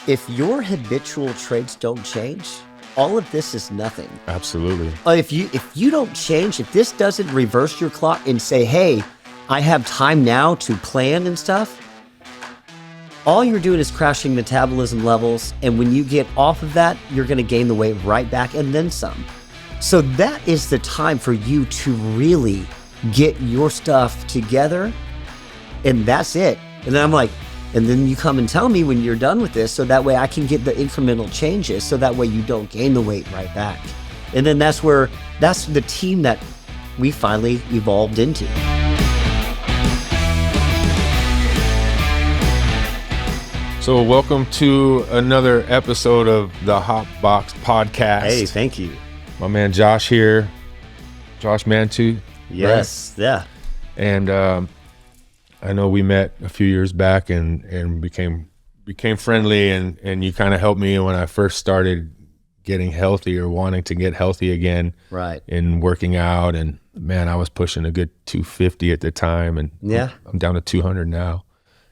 if your habitual traits don't change, all of this is nothing. Absolutely. If you don't change, if this doesn't reverse your clock and say, hey, I have time now to plan and stuff, all you're doing is crashing metabolism levels. And when you get off of that, you're going to gain the weight right back and then some. So that is the time for you to really get your stuff together. And that's it. And then I'm like, and then you come and tell me when you're done with this, so that way I can get the incremental changes, so that way you don't gain the weight right back. And then that's the team that we finally evolved into. So welcome to another episode of the Hot Box Podcast. Hey, thank you. My man Josh here, Josh Mantooth. Yes, right? Yeah. And I know we met a few years back and became friendly, and you kind of helped me when I first started getting healthy or wanting to get healthy again. Right. And working out, and man, I was pushing a good 250 at the time, and yeah, I'm down to 200 now.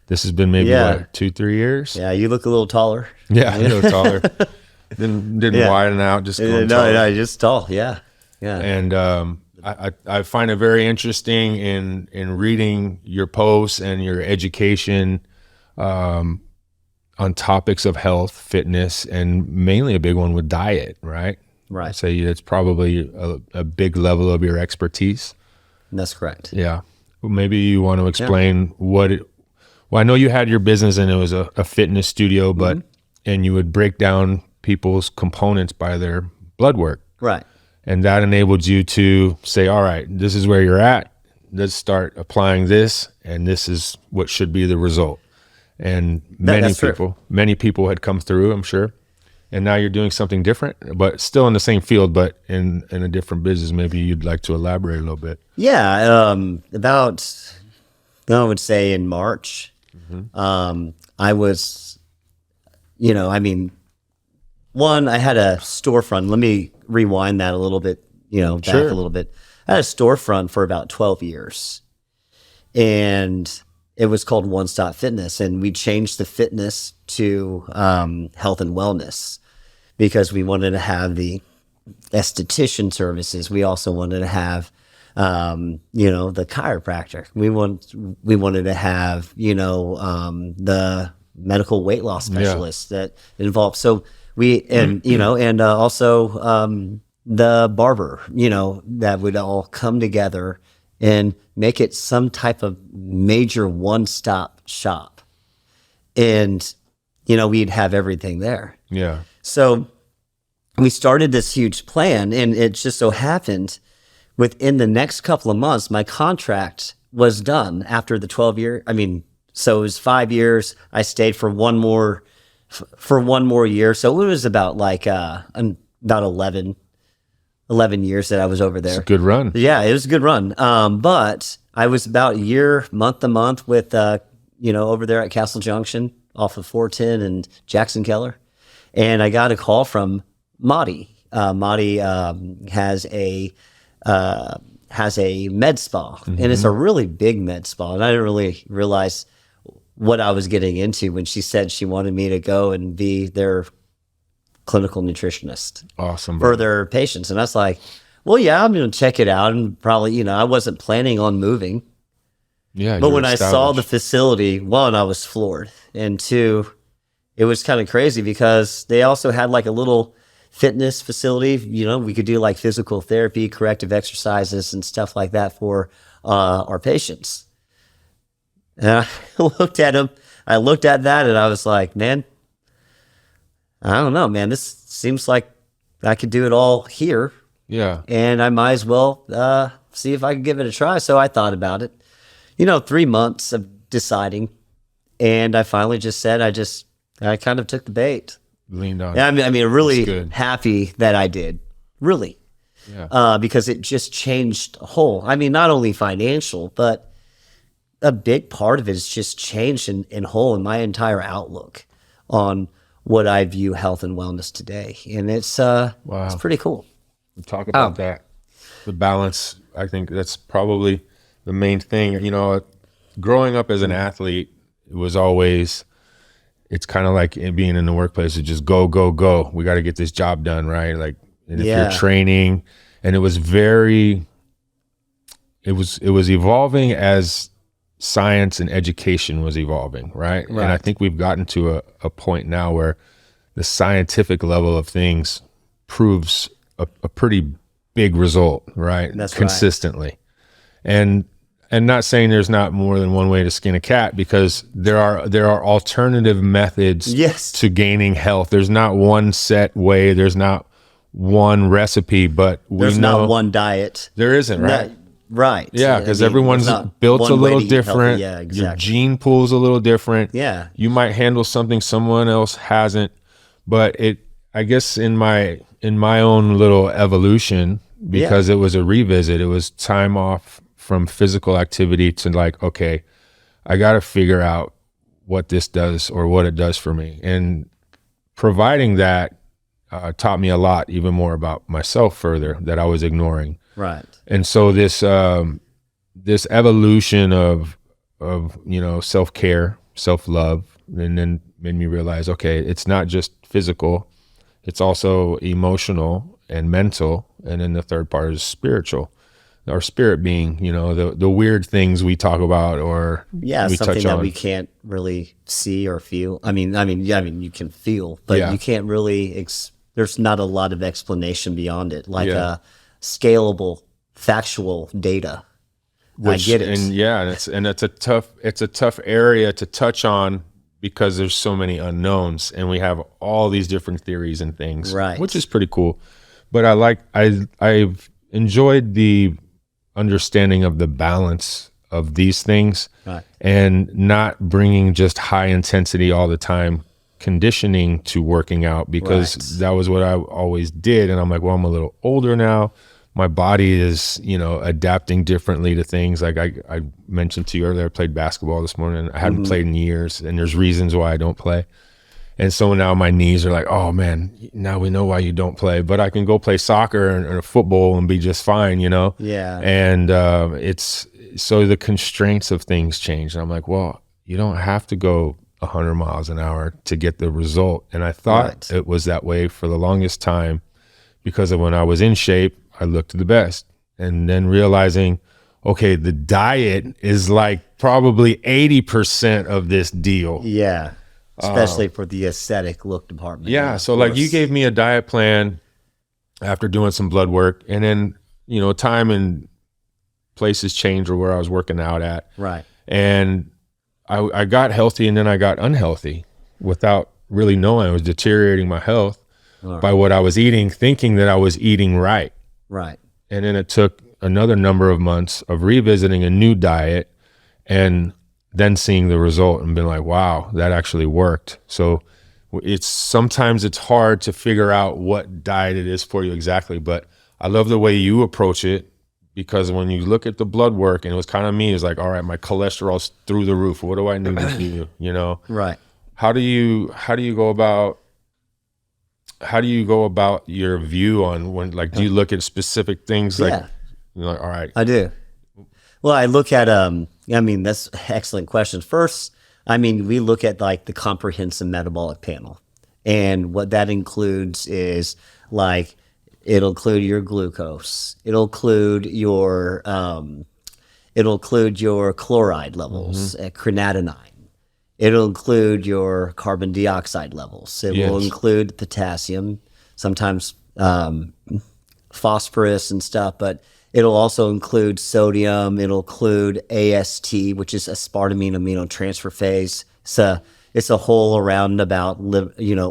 This has been maybe what, 2-3 years. Yeah, you look a little taller. Yeah, a little taller. Didn't widen out, just going taller. No, just tall. Yeah, yeah. And I find it very interesting in reading your posts and your education on topics of health, fitness, and mainly a big one with diet, right? Right. I'd say that's probably a big level of your expertise. That's correct. Yeah. Well, maybe you want to explain well, I know you had your business and it was a fitness studio, but and you would break down people's components by their blood work. Right. And that enabled you to say, all right, this is where you're at. Let's start applying this, and this is what should be the result. And many people had come through, I'm sure. And now you're doing something different, but still in the same field, but in a different business. Maybe you'd like to elaborate a little bit. Yeah. I would say in March, I was, I had a storefront. Let me rewind that a little bit, back a little bit. I had a storefront for about 12 years, and it was called One Stop Fitness. And we changed the fitness to health and wellness because we wanted to have the esthetician services. We also wanted to have, the chiropractor. We wanted to have, the medical weight loss specialists that involved. So also the barber, that would all come together and make it some type of major one-stop shop. And, we'd have everything there. Yeah. So we started this huge plan, and it just so happened within the next couple of months, my contract was done after the 12-year. So it was 5 years. I stayed for one more year. So it was about about 11 years that I was over there. It's a good run. Yeah, it was a good run. But I was about a year, month to month with, over there at Castle Junction off of 410 and Jackson Keller. And I got a call from Marty. Marty has a med spa, and it's a really big med spa. And I didn't really realize what I was getting into when she said she wanted me to go and be their clinical nutritionist. Awesome. For their patients. And I was like, well, yeah, I'm going to check it out. And probably, I wasn't planning on moving. Yeah. But when I saw the facility, one, I was floored. And two, it was kind of crazy because they also had like a little fitness facility. We could do like physical therapy, corrective exercises and stuff like that for our patients. And I looked at him. I looked at that and I was like, man, I don't know, man. This seems like I could do it all here. Yeah. And I might as well see if I could give it a try. So I thought about it. 3 months of deciding. And I finally just said, I kind of took the bait. Leaned on. Yeah, really happy that I did. Really. Yeah. Because it just changed whole. Not only financial, but a big part of it is just changed in whole in my entire outlook on what I view health and wellness today. And it's it's pretty cool. We'll talk about that. The balance, I think that's probably the main thing. Growing up as an athlete, it was always it's kind of like it being in the workplace. It's just go, go, go. We got to get this job done, right? Like, and if you're training, and it was evolving as science and education was evolving, right? And I think we've gotten to a point now where the scientific level of things proves a pretty big result, right? That's consistently. And not saying there's not more than one way to skin a cat, because there are alternative methods to gaining health. There's not one set way. There's not one recipe, but there's not one diet. There isn't, right? Right. Yeah, because everyone's built a little different. Yeah, exactly. Your gene pool's a little different. Yeah. You might handle something someone else hasn't. But I guess in my own little evolution, because it was a revisit, it was time off from physical activity to like, okay, I got to figure out what this does or what it does for me. And providing that taught me a lot, even more about myself further, that I was ignoring. Right. And so this evolution of self-care, self-love, and then made me realize, okay, it's not just physical, it's also emotional and mental, and then the third part is spiritual. Our spirit being, the weird things we talk about, or we something touch that on. we can't really see or feel. I mean, you can feel, but you can't really. There's not a lot of explanation beyond it, like scalable, factual data. I get it, and it's a tough area to touch on, because there's so many unknowns, and we have all these different theories and things, right? Which is pretty cool. But I've enjoyed the understanding of the balance of these things, right, and not bringing just high intensity all the time conditioning to working out, because that was what I always did. And I'm like, well, I'm a little older now. My body is, adapting differently to things. Like I mentioned to you earlier, I played basketball this morning. I hadn't played in years, and there's reasons why I don't play. And so now my knees are like, oh man, now we know why you don't play, but I can go play soccer or football and be just fine, Yeah. And it's so the constraints of things change. And I'm like, well, you don't have to go 100 miles an hour to get the result. And I thought it was that way for the longest time, because of when I was in shape, I looked the best. And then realizing, okay, the diet is like probably 80% of this deal. Yeah. Especially for the aesthetic look department. Yeah. So like you gave me a diet plan after doing some blood work, and then, time and places changed, or where I was working out at. Right. And I got healthy, and then I got unhealthy without really knowing. I was deteriorating my health by what I was eating, thinking that I was eating right. Right. And then it took another number of months of revisiting a new diet, and then seeing the result and being like, wow, that actually worked. So sometimes it's hard to figure out what diet it is for you exactly, but I love the way you approach it, because when you look at the blood work, and it was kind of me, it's like, all right, my cholesterol's through the roof. What do I need to do? Right. How do you go about your view on when, like, do you look at specific things? Like, like, all right. I do. Well, I look at, that's an excellent question. First, we look at like the comprehensive metabolic panel, and what that includes is like, it'll include your glucose. It'll include your chloride levels, creatinine. It'll include your carbon dioxide levels. It will include potassium, sometimes phosphorus and stuff, but it'll also include sodium. It'll include AST, which is aspartame aminotransferase. It's a whole around about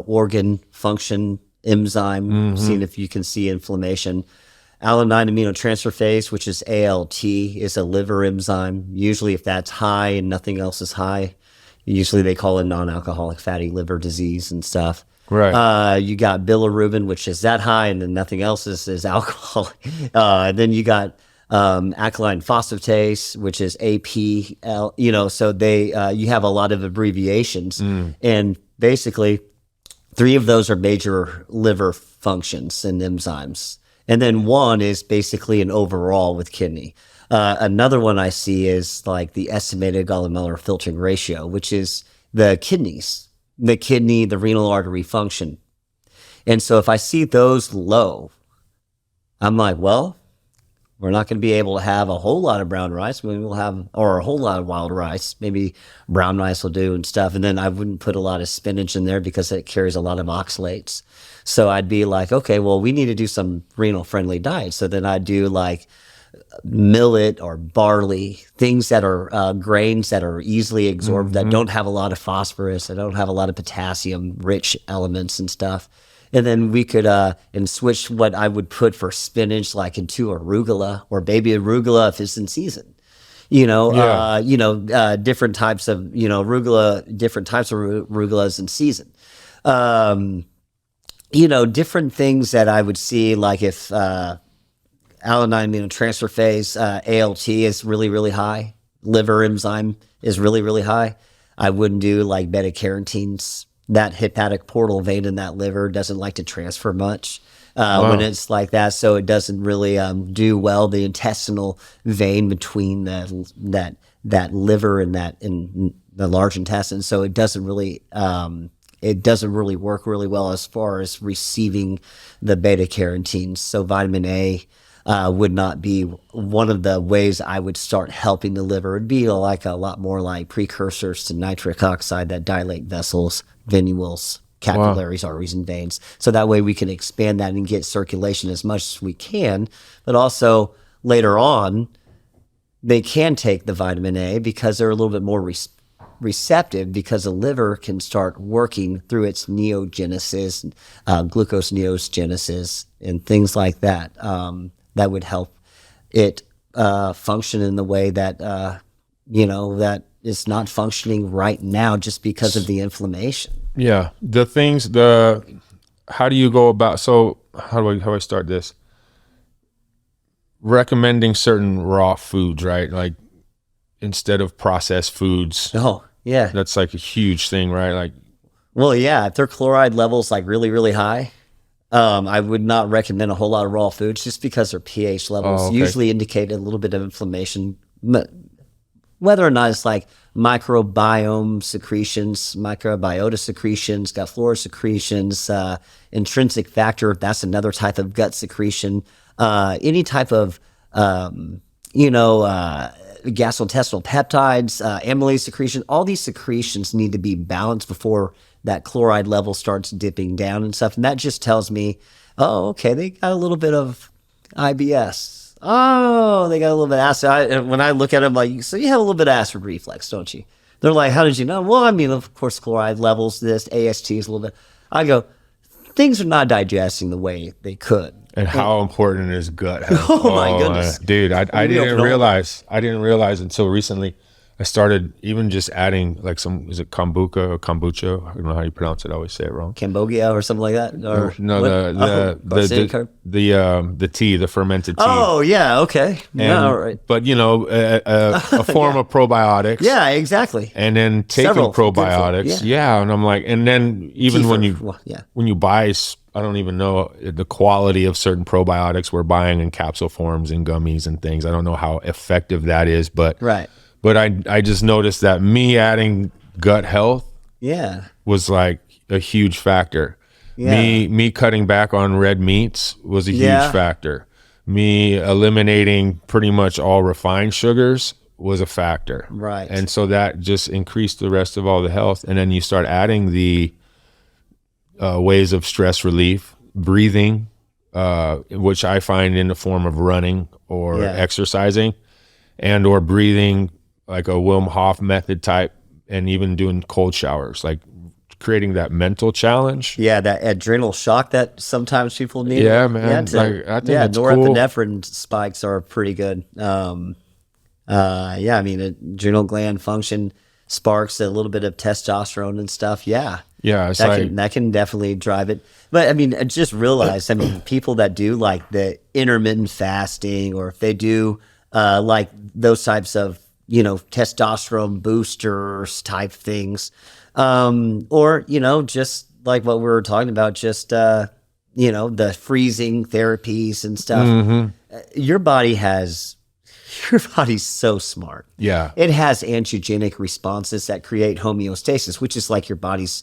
organ function enzyme, seeing if you can see inflammation. Alanine aminotransferase, which is ALT, is a liver enzyme. Usually, if that's high and nothing else is high, usually they call it non-alcoholic fatty liver disease and stuff. Right. You got bilirubin, which is that high, and then nothing else is alcohol. Then you got alkaline phosphatase, which is APL. So you have a lot of abbreviations, and basically 3 of those are major liver functions and enzymes, and then 1 is basically an overall with kidney. Another one I see is like the estimated Gallagher filtering ratio, which is the kidneys. the kidney, the renal artery function. And so if I see those low, I'm like, well, we're not going to be able to have a whole lot of brown rice. Maybe we'll have, or a whole lot of wild rice. Maybe brown rice will do and stuff. And then I wouldn't put a lot of spinach in there because it carries a lot of oxalates. So I'd be like, okay, well, we need to do some renal friendly diet. So then I'd do like millet or barley, things that are grains that are easily absorbed, that don't have a lot of phosphorus, that don't have a lot of potassium rich elements and stuff. And then we could and switch what I would put for spinach like into arugula or baby arugula if it's in season. Different types of arugula, different types of arugulas in season. Different things that I would see, like if alanine aminotransferase ALT is really really high, liver enzyme is really really high. I wouldn't do like beta carotenes. That hepatic portal vein in that liver doesn't like to transfer much when it's like that, so it doesn't really do well. The intestinal vein between that liver and in the large intestine, so it doesn't really work really well as far as receiving the beta carotenes. So vitamin A would not be one of the ways I would start helping the liver. It'd be like a lot more like precursors to nitric oxide that dilate vessels, venules, capillaries, arteries, and veins. So that way we can expand that and get circulation as much as we can. But also later on, they can take the vitamin A because they're a little bit more receptive, because the liver can start working through its neogenesis, glucose neogenesis, and things like that. That would help it function in the way that that is not functioning right now just because of the inflammation. Yeah, how do you go about? So how do I start this? Recommending certain raw foods, right? Like instead of processed foods. Oh, yeah. That's like a huge thing, right? Like, well, yeah, if their chloride levels like really, really high, I would not recommend a whole lot of raw foods just because their pH levels usually indicate a little bit of inflammation. Whether or not it's like microbiome secretions, microbiota secretions, gut flora secretions, intrinsic factor, that's another type of gut secretion. Any type of, gastrointestinal peptides, amylase secretion, all these secretions need to be balanced before that chloride level starts dipping down and stuff. And that just tells me, oh, okay, they got a little bit of IBS. Oh, they got a little bit of acid. When I look at them, like, so you have a little bit of acid reflux, don't you? They're like, how did you know? Well, I mean, of course, chloride levels, this, AST is a little bit. I go, things are not digesting the way they could. And how important is gut health? Oh my goodness, dude! I didn't realize until recently. I started even just adding like is it kombucha or kombucha? I don't know how you pronounce it. I always say it wrong. Cambogia or something like that. Or no, the tea, the fermented tea. Oh yeah, okay. Yeah, all right. But a form of probiotics. Yeah, exactly. And then taking probiotics. Yeah, and I'm like, and then even when you buy, I don't even know the quality of certain probiotics we're buying in capsule forms and gummies and things. I don't know how effective that is, but right. But I just noticed that me adding gut health was like a huge factor. Yeah. Me cutting back on red meats was a huge factor. Me eliminating pretty much all refined sugars was a factor. Right. And so that just increased the rest of all the health. And then you start adding the ways of stress relief, breathing, which I find in the form of running or exercising, and or breathing like a Wim Hof method type, and even doing cold showers, like creating that mental challenge. Yeah, that adrenal shock that sometimes people need. Yeah, man. I think it's norepinephrine spikes are pretty good. I mean, adrenal gland function sparks a little bit of testosterone and stuff. Yeah, that can definitely drive it. But I mean, just realize, I mean, people that do like the intermittent fasting, or if they do like those types of testosterone boosters type things, or just like what we were talking about, just the freezing therapies and stuff. Mm-hmm. Your body's so smart. Yeah, it has angiogenic responses that create homeostasis, which is like your body's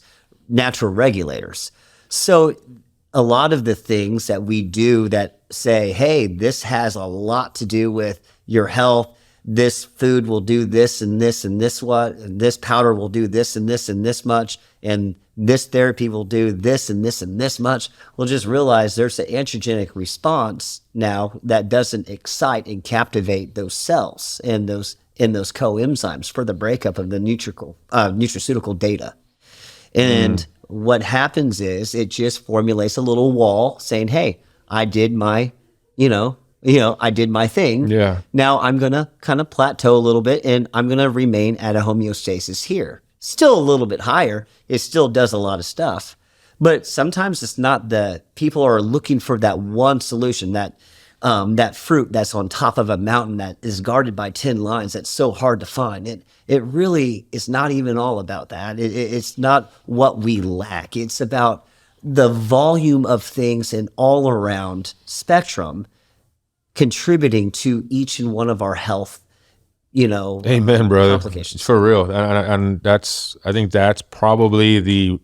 natural regulators. So a lot of the things that we do that say, hey, this has a lot to do with your health. This food will do this and this and this and this powder will do this and this and this much, and this therapy will do this and this and this much. We'll just realize there's an androgenic response now that doesn't excite and captivate those cells and those coenzymes for the breakup of the nutraceutical data. And what happens is it just formulates a little wall saying, hey, I did my, I did my thing. Yeah. Now I'm going to kind of plateau a little bit and I'm going to remain at a homeostasis here. Still a little bit higher. It still does a lot of stuff. But sometimes it's not people are looking for that one solution, that fruit that's on top of a mountain that is guarded by 10 lions that's so hard to find. It really is not even all about that. It's not what we lack. It's about the volume of things in all around spectrum contributing to each and one of our health, Amen, brother. complications. For real. And I think that's probably the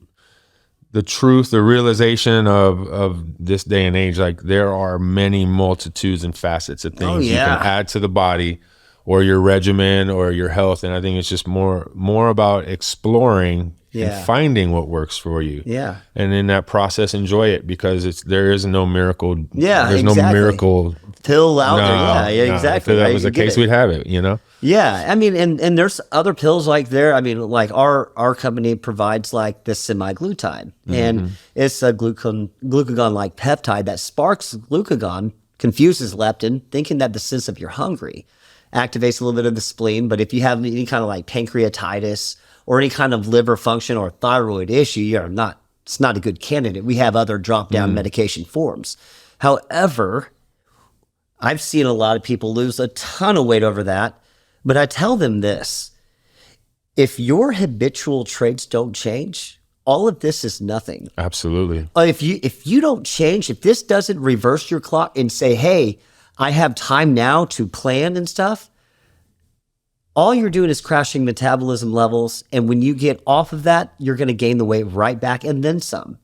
truth, the realization of this day and age. Like, there are many multitudes and facets of things you can add to the body or your regimen or your health. And I think it's just more about exploring and finding what works for you. Yeah. And in that process, enjoy it, because there is no miracle. Yeah, There's no miracle pill out there. Yeah, exactly. If that was the case, we'd have it, Yeah, I mean, and there's other pills like there. I mean, like our company provides like the semaglutide, and it's a glucagon-like peptide that sparks glucagon, confuses leptin, thinking that the sense of you're hungry, activates a little bit of the spleen. But if you have any kind of like pancreatitis or any kind of liver function or thyroid issue, it's not a good candidate. We have other drop-down medication forms. However, I've seen a lot of people lose a ton of weight over that. But I tell them this: if your habitual traits don't change, all of this is nothing. Absolutely. If you don't change, if this doesn't reverse your clock and say, hey, I have time now to plan and stuff, all you're doing is crashing metabolism levels. And when you get off of that, you're going to gain the weight right back and then some.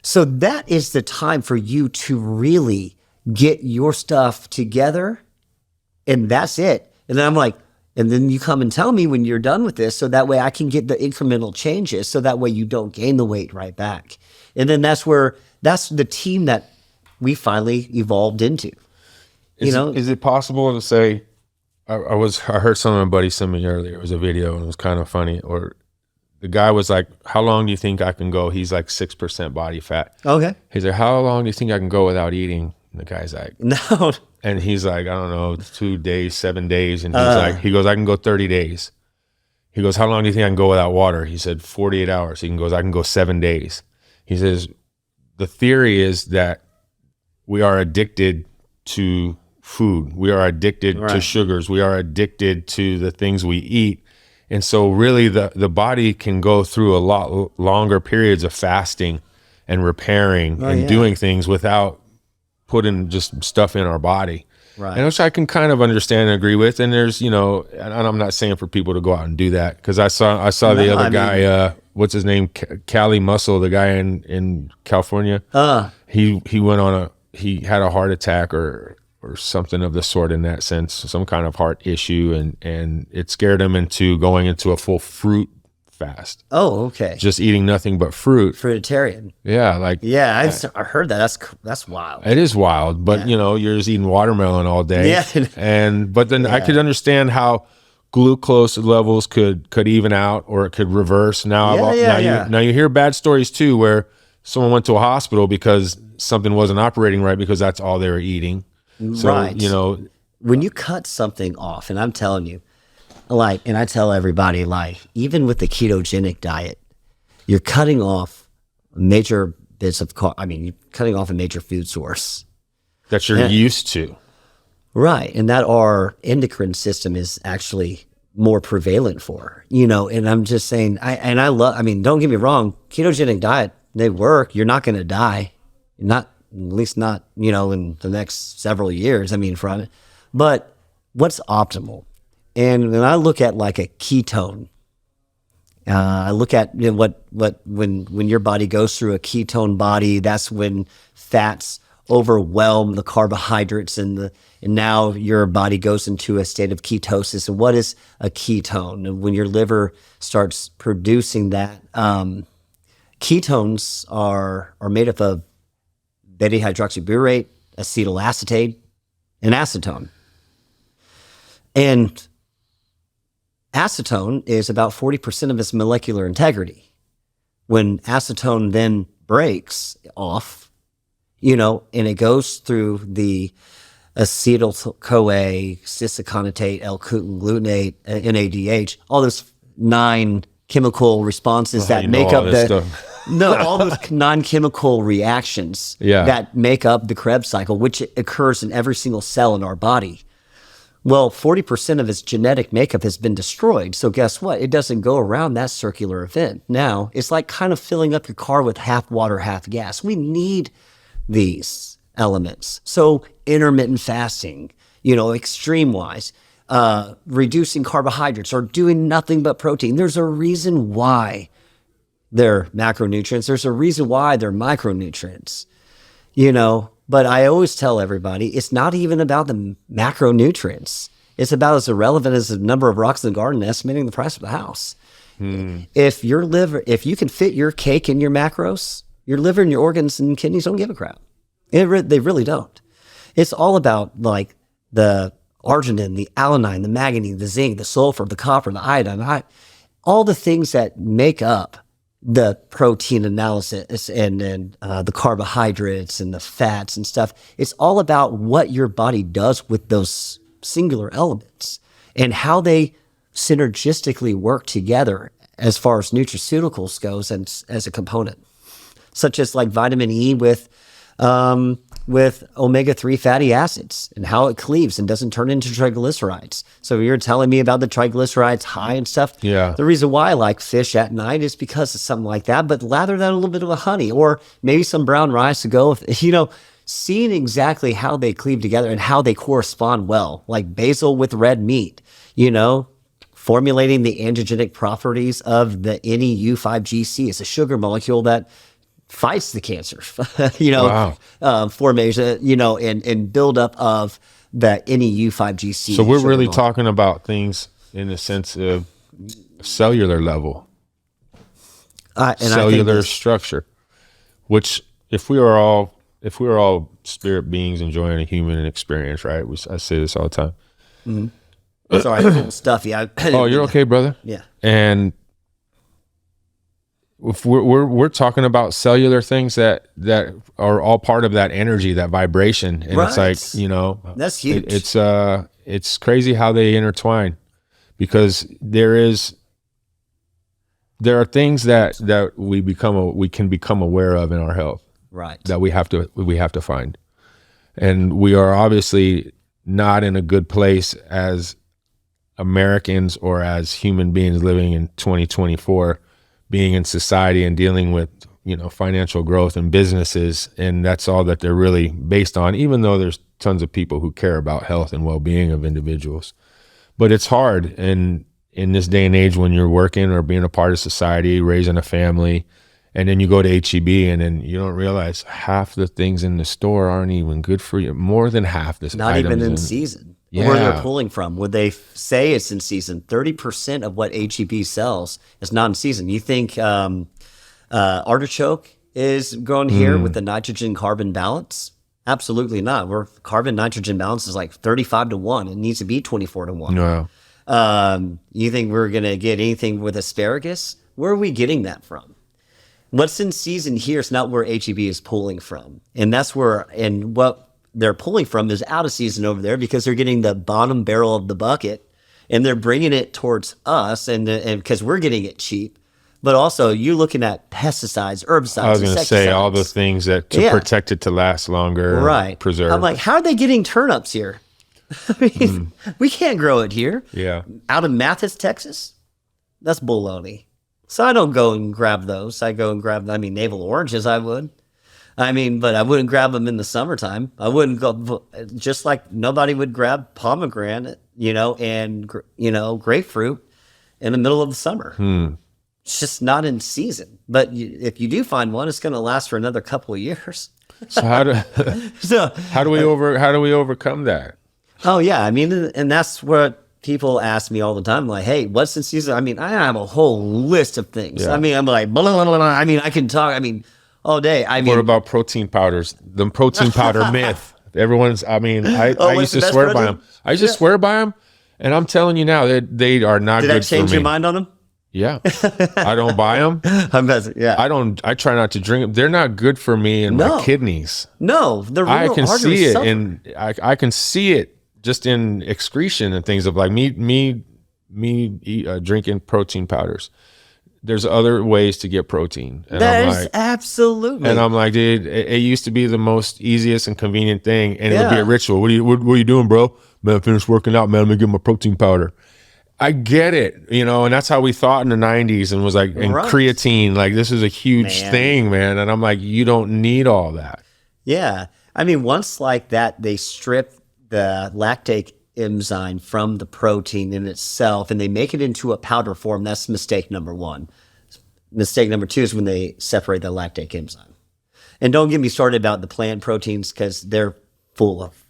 So that is the time for you to really get your stuff together. And that's it. And then I'm like, and then you come and tell me when you're done with this, so that way I can get the incremental changes, so that way you don't gain the weight right back. And then that's the team that we finally evolved into. Is it possible to say, I heard some of my buddies send me earlier, it was a video and it was kind of funny, or the guy was like, how long do you think I can go? He's like 6% body fat. Okay. He's like, how long do you think I can go without eating? And the guy's like, no. And he's like, I don't know, 2 days, 7 days. And he goes, I can go 30 days. He goes, how long do you think I can go without water? He said, 48 hours. He goes, I can go 7 days. He says, the theory is that we are addicted to food. We are addicted to sugars. We are addicted to the things we eat. And so really the body can go through a lot longer periods of fasting and repairing doing things without putting just stuff in our body. Right. And which I can kind of understand and agree with. And there's, and I'm not saying for people to go out and do that, because I saw the other guy, what's his name? Cali Muscle, the guy in California. He went he had a heart attack or something of the sort, in that sense, some kind of heart issue. And it scared him into going into a full fruit fast. Oh, okay. Just eating nothing but fruit. Fruitarian. Yeah, I heard that. That's wild. It is wild, but you're just eating watermelon all day. Yeah. But then I could understand how glucose levels could even out, or it could reverse. Now you hear bad stories too, where someone went to a hospital because something wasn't operating right because that's all they were eating. So, when you cut something off, and I'm telling you, and I tell everybody, even with the ketogenic diet, you're cutting off major bits of you're cutting off a major food source that you're used to. Right. And that our endocrine system is actually more prevalent for, and I'm just saying, don't get me wrong, ketogenic diet, they work. You're not going to die. You're not, at least not, in the next several years, from it. But what's optimal? And when I look at like a ketone, I look at when your body goes through a ketone body, that's when fats overwhelm the carbohydrates and now your body goes into a state of ketosis. And what is a ketone? And when your liver starts producing that, ketones are made up of beta hydroxybutyrate, acetylacetate, and acetone. And acetone is about 40% of its molecular integrity. When acetone then breaks off, and it goes through the acetyl-CoA, cis-aconitate, L-glutamate, NADH, all those 9 chemical responses that make up all those non-chemical reactions that make up the Krebs cycle, which occurs in every single cell in our body. Well, 40% of its genetic makeup has been destroyed. So guess what? It doesn't go around that circular event. Now, it's like kind of filling up your car with half water, half gas. We need these elements. So intermittent fasting, extreme wise, reducing carbohydrates or doing nothing but protein. There's a reason why they're macronutrients. There's a reason why they're micronutrients, But I always tell everybody, it's not even about the macronutrients. It's about as irrelevant as the number of rocks in the garden estimating the price of the house. If you can fit your cake in your macros, your liver and your organs and kidneys don't give a crap. They really don't. It's all about like the arginine, the alanine, the manganese, the zinc, the sulfur, the copper, the iodine, all the things that make up the protein analysis and the carbohydrates and the fats and stuff. It's all about what your body does with those singular elements and how they synergistically work together as far as nutraceuticals goes and as a component, such as like vitamin E with omega-3 fatty acids and how it cleaves and doesn't turn into triglycerides. So you're telling me about the triglycerides high and stuff. Yeah. The reason why I like fish at night is because of something like that, but lather that a little bit of a honey or maybe some brown rice to go with, seeing exactly how they cleave together and how they correspond well, like basil with red meat, formulating the androgenic properties of the NEU5GC. It's a sugar molecule that fights the cancer, formation, and buildup of the NEU5GC. So we're really talking about things in the sense of cellular level, cellular structure, which if we were all spirit beings enjoying a human experience, right? I say this all the time. Mm-hmm. Sorry, I'm a little stuffy. Oh, you're okay, brother. Yeah. And if we're talking about cellular things that are all part of that energy, that vibration, and right. It's like that's huge. It's crazy how they intertwine, because there are things that we can become aware of in our health, right? That we have to find, and we are obviously not in a good place as Americans or as human beings living in 2024. Being in society and dealing with, financial growth and businesses. And that's all that they're really based on, even though there's tons of people who care about health and well-being of individuals. But it's hard. And in this day and age, when you're working or being a part of society, raising a family, and then you go to HEB and then you don't realize half the things in the store aren't even good for you. More than half this not even in season. Yeah. Where they're pulling from. Would they say it's in season? 30% of what HEB sells is not in season. You think artichoke is grown here with the nitrogen carbon balance? Absolutely not. Where carbon nitrogen balance is like 35-1. It needs to be 24-1. No. You think we're gonna get anything with asparagus? Where are we getting that from? What's in season here is not where HEB is pulling from, and what they're pulling from is out of season over there because they're getting the bottom barrel of the bucket and they're bringing it towards us and because we're getting it cheap. But also you're looking at pesticides, herbicides. I was going to say all the things that to protect it to last longer, right? Preserve. I'm like, how are they getting turnips here? I mean, we can't grow it here. Yeah. Out of Mantooth, Texas? That's baloney. So I don't go and grab those. I go and grab, navel oranges I would. But I wouldn't grab them in the summertime. I wouldn't go, just like nobody would grab pomegranate, and grapefruit in the middle of the summer. It's just not in season. But if you do find one, it's going to last for another couple of years. So how do we overcome that? Oh yeah, I mean, and that's what people ask me all the time. Like, hey, what's in season? I mean, I have a whole list of things. Yeah. I mean, I'm like, blah, blah, blah, blah. I mean, I can talk. I mean, all day. I mean, what about protein powders? The protein powder myth. Everyone's. I mean, I used to swear by them. I used to swear by them, and I'm telling you now that they are not good for me. Did that change your mind on them? Yeah, I don't buy them. Yeah, I don't. I try not to drink them. They're not good for me and my kidneys. No, they're. I can see it, and I can see it just in excretion and things of like me drinking protein powders. There's other ways to get protein. And There's absolutely. And I'm like, dude, it used to be the most easiest and convenient thing, and it would be a ritual. What are you doing, bro? Man, I finished working out, man. Let me get my protein powder. I get it, and that's how we thought in the 90s, and was like, and creatine, like this is a huge thing, man. And I'm like, you don't need all that. Yeah. I mean, once like that, they strip the lactate enzyme from the protein in itself, and they make it into a powder form. That's mistake number one. Mistake number two is when they separate the lactate enzyme. And don't get me started about the plant proteins, because they're full of,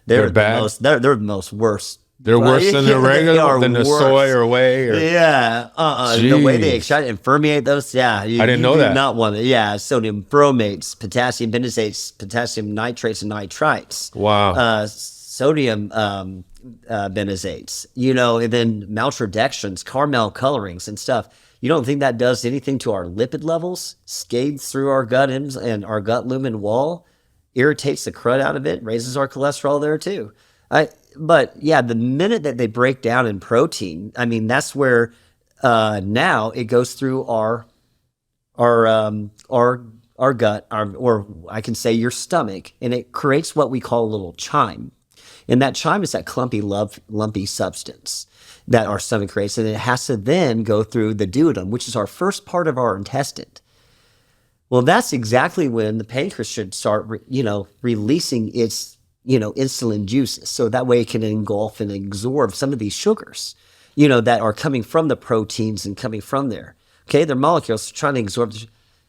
they're bad. They're the most worst. They're worse than the regular, than the soy or whey. The way they extract and ferment those, I didn't know that. Not want it. Yeah, sodium bromates, potassium benzoates, potassium nitrates, and nitrites. Wow. Sodium benzoates. And then maltodextrins, caramel colorings, and stuff. You don't think that does anything to our lipid levels? Scathes through our gut and our gut lumen wall, irritates the crud out of it, raises our cholesterol there too. But yeah, the minute that they break down in protein, I mean, that's where now it goes through our gut, or I can say your stomach, and it creates what we call a little chyme. And that chyme is that lumpy substance that our stomach creates, and it has to then go through the duodenum, which is our first part of our intestine. Well, that's exactly when the pancreas should start, releasing its insulin juices, so that way it can engulf and absorb some of these sugars, that are coming from the proteins and coming from there. Okay, their molecules trying to absorb.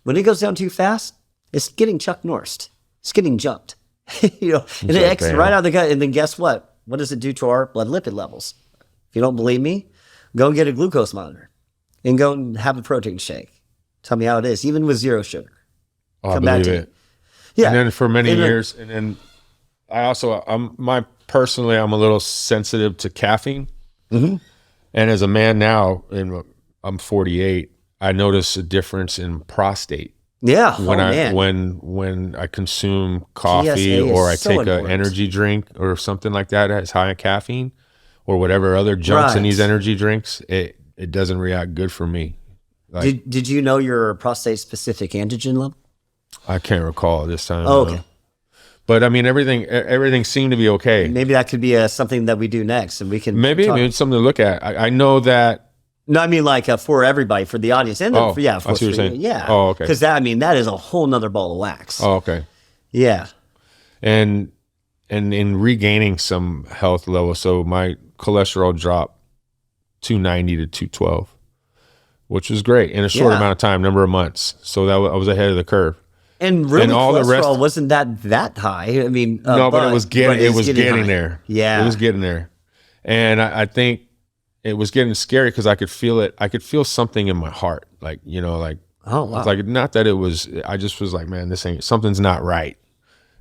When it goes down too fast, it's getting Chuck Norrised. It's getting jumped, and it exits right out of the gut. And then guess what? What does it do to our blood lipid levels? If you don't believe me, go and get a glucose monitor and go and have a protein shake. Tell me how it is, even with zero sugar. I believe it. Yeah, and then for many years, and then. I'm a little sensitive to caffeine. Mm-hmm. And as a man now, and I'm 48, I notice a difference in prostate. Yeah. When I consume coffee or I take an energy drink or something like that that's high in caffeine or whatever other junks in these energy drinks, it doesn't react good for me. Like, did you know your prostate specific antigen level? I can't recall this time. Oh, okay. But I mean, everything seemed to be okay. Maybe that could be something that we do next, and we can maybe it's something to look at. I know that. No, I mean like for everybody, for the audience, and I see what you're saying. Yeah. Oh, okay. Because that is a whole nother ball of wax. Oh, okay. Yeah. And in regaining some health level, so my cholesterol dropped 290 to 212, which was great in a short amount of time, number of months. So I was ahead of the curve. And really, all cholesterol the rest wasn't that high. I mean, no, but it was getting there. Yeah, it was getting there, and I think it was getting scary because I could feel it. I could feel something in my heart, like oh wow, like not that it was. I just was like, man, something's not right.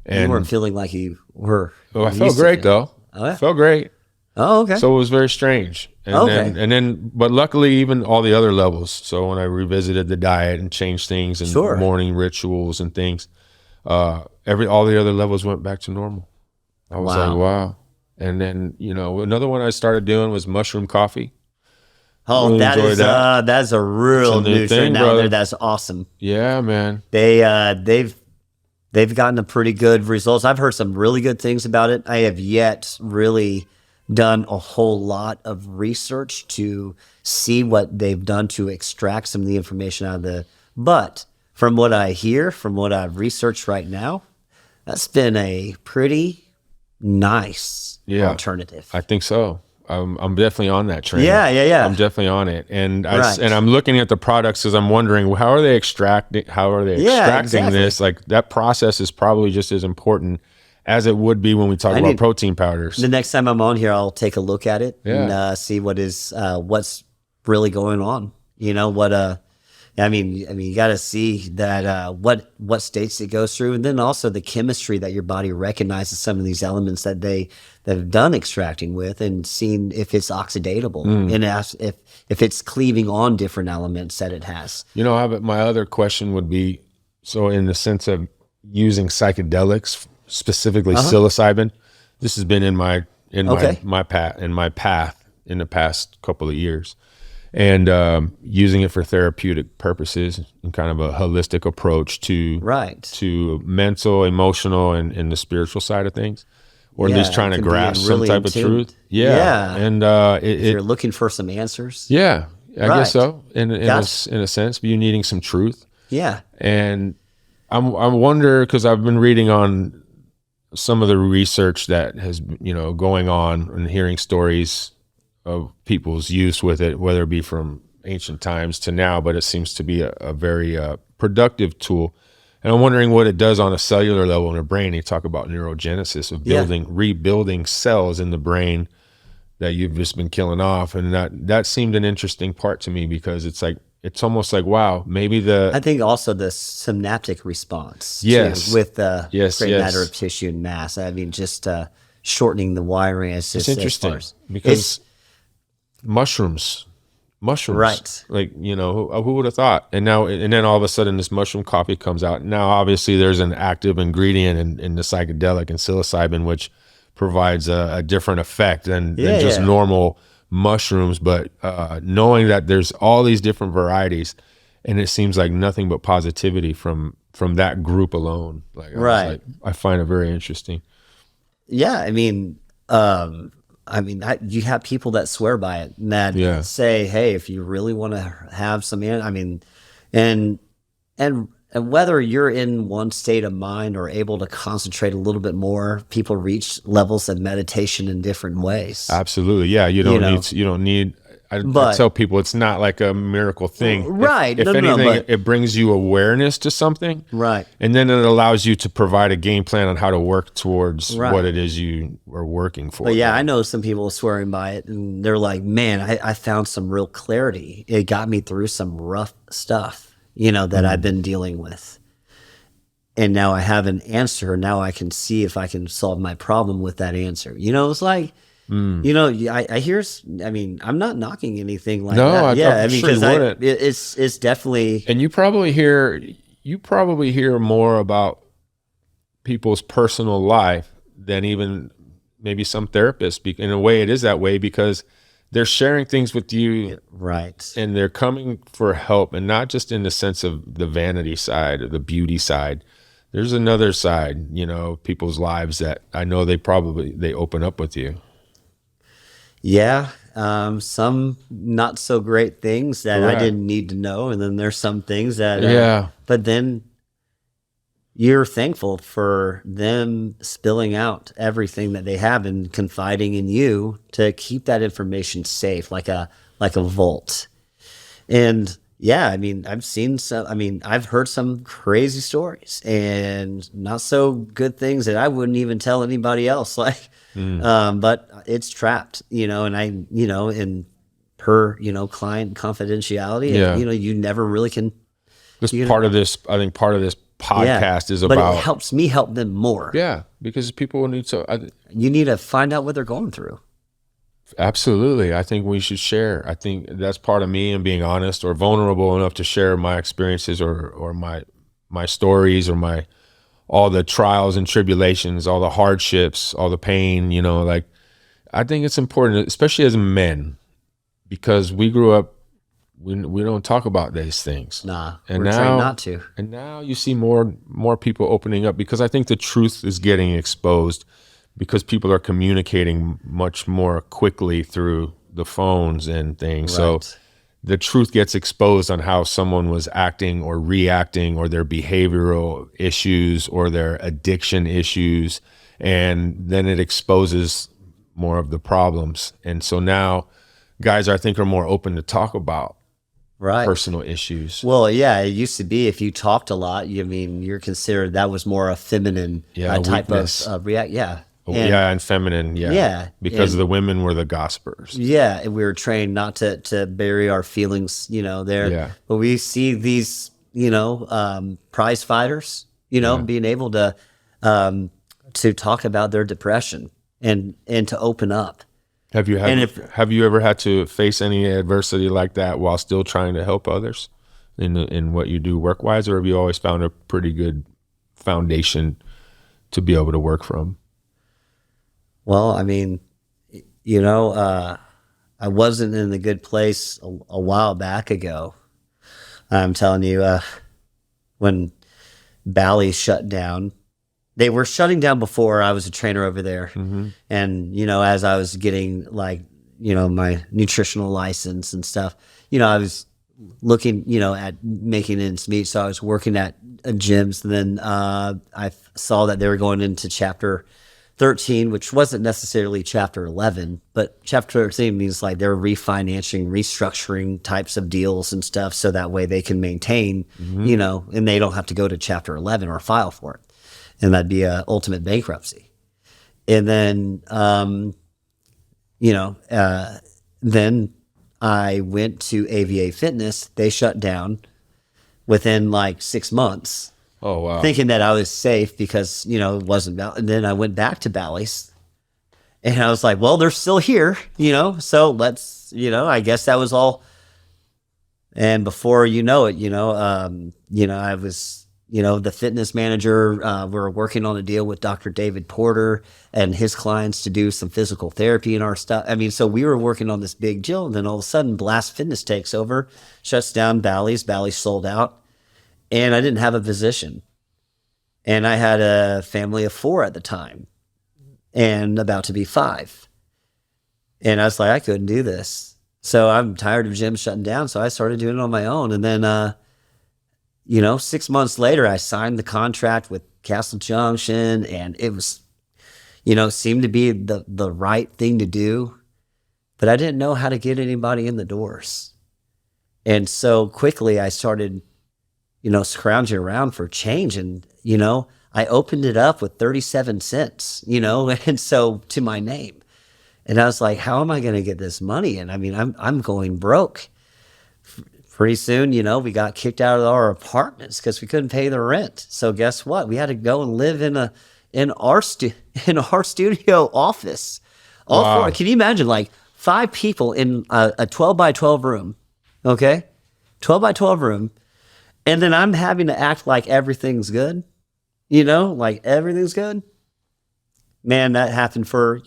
And you weren't feeling like you were. Well, I felt great though. Oh, yeah? I felt great. Oh, okay. So it was very strange. And but luckily, even all the other levels. So when I revisited the diet and changed things and morning rituals and things, all the other levels went back to normal. I was like, wow. And then, another one I started doing was mushroom coffee. Oh, really that's a real nutrient out there. That's awesome. Yeah, man. They've gotten a pretty good results. I've heard some really good things about it. I have yet really done a whole lot of research to see what they've done to extract some of the information out of but from what I hear, from what I've researched right now, that's been a pretty nice alternative. I think so. I'm definitely on that train. Yeah. I'm definitely on it, and Right. and I'm looking at the products because I'm wondering how are they extracting exactly. this? Like that process is probably just as important as it would be when we talk about protein powders. The next time I'm on here, I'll take a look at it and see what's really going on. You know what? I mean, you got to see that what states it goes through, and then also the chemistry that your body recognizes some of these elements that have done extracting with, and seen if it's oxidatable, and if it's cleaving on different elements that it has. You know, my other question would be, so in the sense of using psychedelics, specifically psilocybin, this has been in my path in the past couple of years. And using it for therapeutic purposes and kind of a holistic approach to mental, emotional, and the spiritual side of things, or at least trying to grasp some type of truth. And if you're looking for some answers, I guess so. In a sense, but you're needing some truth. And I wonder, because I've been reading on some of the research that has going on and hearing stories of people's use with it, whether it be from ancient times to now, but it seems to be a very productive tool. And I'm wondering what it does on a cellular level in the brain. You talk about neurogenesis of rebuilding cells in the brain that you've just been killing off. And that seemed an interesting part to me, because it's almost like, wow, maybe I think also the synaptic response with the gray matter of tissue and mass. I mean, just shortening the wiring. It's interesting because mushrooms, right? Like, who would have thought? And then all of a sudden this mushroom coffee comes out. Now, obviously there's an active ingredient in the psychedelic and psilocybin, which provides a different effect than just normal mushrooms. But knowing that there's all these different varieties, and it seems like nothing but positivity from that group alone. I find it very interesting. Yeah. I mean, you have people that swear by it and that say, hey, if you really want to have some, and whether you're in one state of mind or able to concentrate a little bit more, people reach levels of meditation in different ways. Absolutely. Yeah. You don't need, I tell people it's not like a miracle thing. Right. If anything, it brings you awareness to something. Right. And then it allows you to provide a game plan on how to work towards what it is you are working for. But I know some people swearing by it, and they're like, man, I found some real clarity. It got me through some rough stuff, that I've been dealing with. And now I have an answer. Now I can see if I can solve my problem with that answer. It's like, I hear. I'm not knocking anything like that. Because it's definitely. And you probably hear more about people's personal life than even maybe some therapists. In a way, it is that way because they're sharing things with you, right? And they're coming for help, and not just in the sense of the vanity side or the beauty side. There's another side, people's lives that I know they open up with you. Yeah, some not so great things that I didn't need to know, and then there's some things that but then you're thankful for them spilling out everything that they have and confiding in you to keep that information safe, like a vault. And I've seen some. I've heard some crazy stories and not so good things that I wouldn't even tell anybody else. But it's trapped, and in per client confidentiality. And, you never really can. I think part of this podcast is about. But it helps me help them more. Yeah, because people need to. You need to find out what they're going through. Absolutely. I think we should share. I think that's part of me, and being honest or vulnerable enough to share my experiences or my stories or all the trials and tribulations, all the hardships, all the pain, I think it's important, especially as men, because we grew up, we don't talk about these things. Nah, we're trained not to. And now you see more people opening up, because I think the truth is getting exposed, because people are communicating much more quickly through the phones and things. Right. So the truth gets exposed on how someone was acting or reacting, or their behavioral issues or their addiction issues. And then it exposes more of the problems. And so now guys, I think, are more open to talk about personal issues. Well, yeah, it used to be if you talked a lot, you're considered that was more a feminine type of react. Yeah. And feminine. Yeah. Yeah. Because the women were the gossipers. Yeah. And we were trained not to bury our feelings, there. Yeah. But we see these, prize fighters, being able to talk about their depression and to open up. Have you ever had to face any adversity like that while still trying to help others in what you do work wise, or have you always found a pretty good foundation to be able to work from? Well, I wasn't in a good place a while back ago. I'm telling you, when Bally shut down. They were shutting down before I was a trainer over there. Mm-hmm. And, as I was getting my nutritional license and stuff, I was looking, at making ends meet. So I was working at gyms. And then I saw that they were going into chapter 13, which wasn't necessarily chapter 11, but chapter 13 means they're refinancing, restructuring types of deals and stuff. So that way they can maintain, and they don't have to go to chapter 11 or file for it. And that'd be a ultimate bankruptcy. And then, then I went to AVA Fitness. They shut down within 6 months. Oh, wow. Thinking that I was safe because, it wasn't. And then I went back to Bally's and I was like, well, they're still here, so let's, I guess that was all. And before it, I was, the fitness manager, we're working on a deal with Dr. David Porter and his clients to do some physical therapy in our stuff. So we were working on this big deal, and then all of a sudden Blast Fitness takes over, shuts down Bally's. Bally's sold out, and I didn't have a physician. And I had a family of 4 at the time and about to be 5. And I was like, I couldn't do this. So I'm tired of gyms shutting down. So I started doing it on my own. And then, 6 months later, I signed the contract with Castle Junction, and it was, seemed to be the right thing to do, but I didn't know how to get anybody in the doors. And so quickly I started, scrounging around for change, and, I opened it up with 37 cents, and so to my name. And I was like, how am I going to get this money? And I'm going broke. Pretty soon, we got kicked out of our apartments because we couldn't pay the rent. So guess what? We had to go and live in our studio office. All wow. 4. Can you imagine 5 people in a 12 by 12 room? Okay, 12 by 12 room, and then I'm having to act like everything's good. Everything's good. Man, that happened for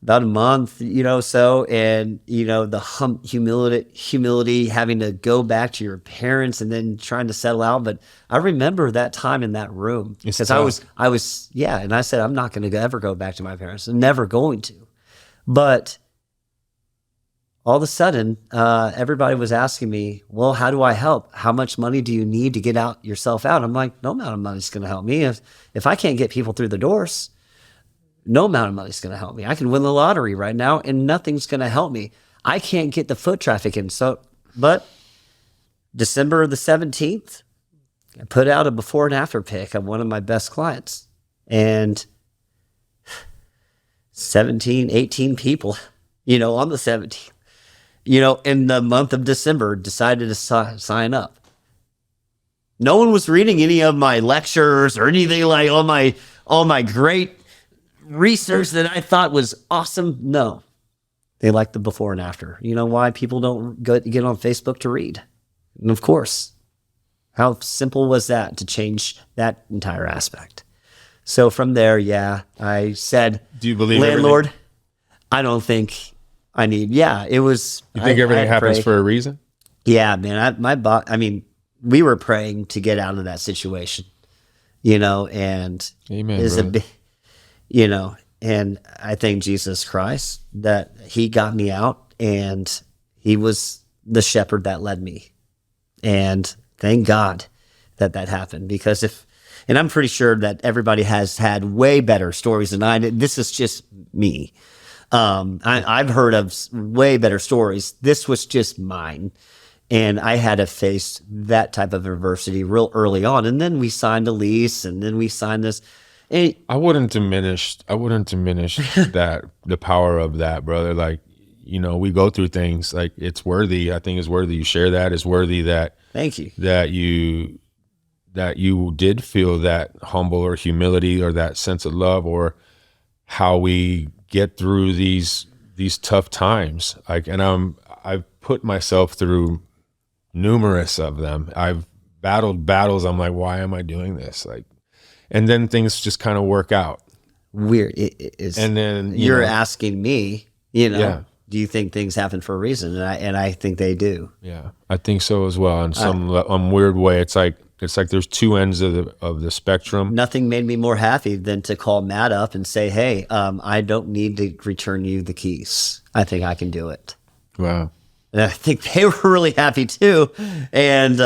about a month, so, and, the humility, having to go back to your parents and then trying to settle out. But I remember that time in that room because I was, and I said, I'm not going to ever go back to my parents. I'm never going to. But all of a sudden, everybody was asking me, well, how do I help? How much money do you need to get yourself out? I'm like, no amount of money is going to help me. If I can't get people through the doors, no amount of money is going to help me. I can win the lottery right now and nothing's going to help me. I can't get the foot traffic in. But December the 17th, I put out a before and after pic of one of my best clients, and 17, 18 people, on the 17th, in the month of December decided to sign up. No one was reading any of my lectures or anything all my great research that I thought was awesome. No, they like the before and after. You know why? People don't get on Facebook to read. And of course, how simple was that to change that entire aspect? So from there, I said, do you believe landlord? Everything? I don't think I need. Yeah, it was. You think everything happens for a reason? Yeah, man. We were praying to get out of that situation, and amen, is a big. And I thank Jesus Christ that he got me out, and he was the shepherd that led me. And thank God that happened, because if And I'm pretty sure that everybody has had way better stories than I did. This is just me. I've heard of way better stories. This was just mine. And I had to face that type of adversity real early on. And then we signed a lease, and then we signed this. And I wouldn't diminish that, the power of that, brother. Like, you know, we go through things, like, it's worthy. I think it's worthy you share that. It's worthy that, thank you, that you did feel that humble or humility or that sense of love, or how we get through these tough times. Like, and I've put myself through numerous of them. I've battled battles. I'm like, why am I doing this? Like, and then things just kind of work out. Weird. It is. And then you're asking me, you know, yeah, do you think things happen for a reason? And I think they do. Yeah, I think so as well. In some weird way, it's like there's two ends of the spectrum. Nothing made me more happy than to call Matt up and say, hey, I don't need to return you the keys. I think I can do it. Wow. And I think they were really happy too. And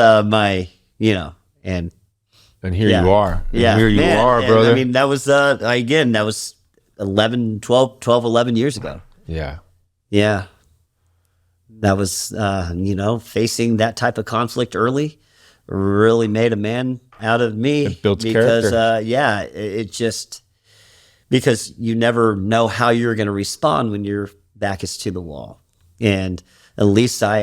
and here you are. Yeah. Here you are, brother. I mean, that was, again, that was 11 years ago. Yeah. Yeah. That was, facing that type of conflict early really made a man out of me. It built character. It just, because you never know how you're going to respond when your back is to the wall. And I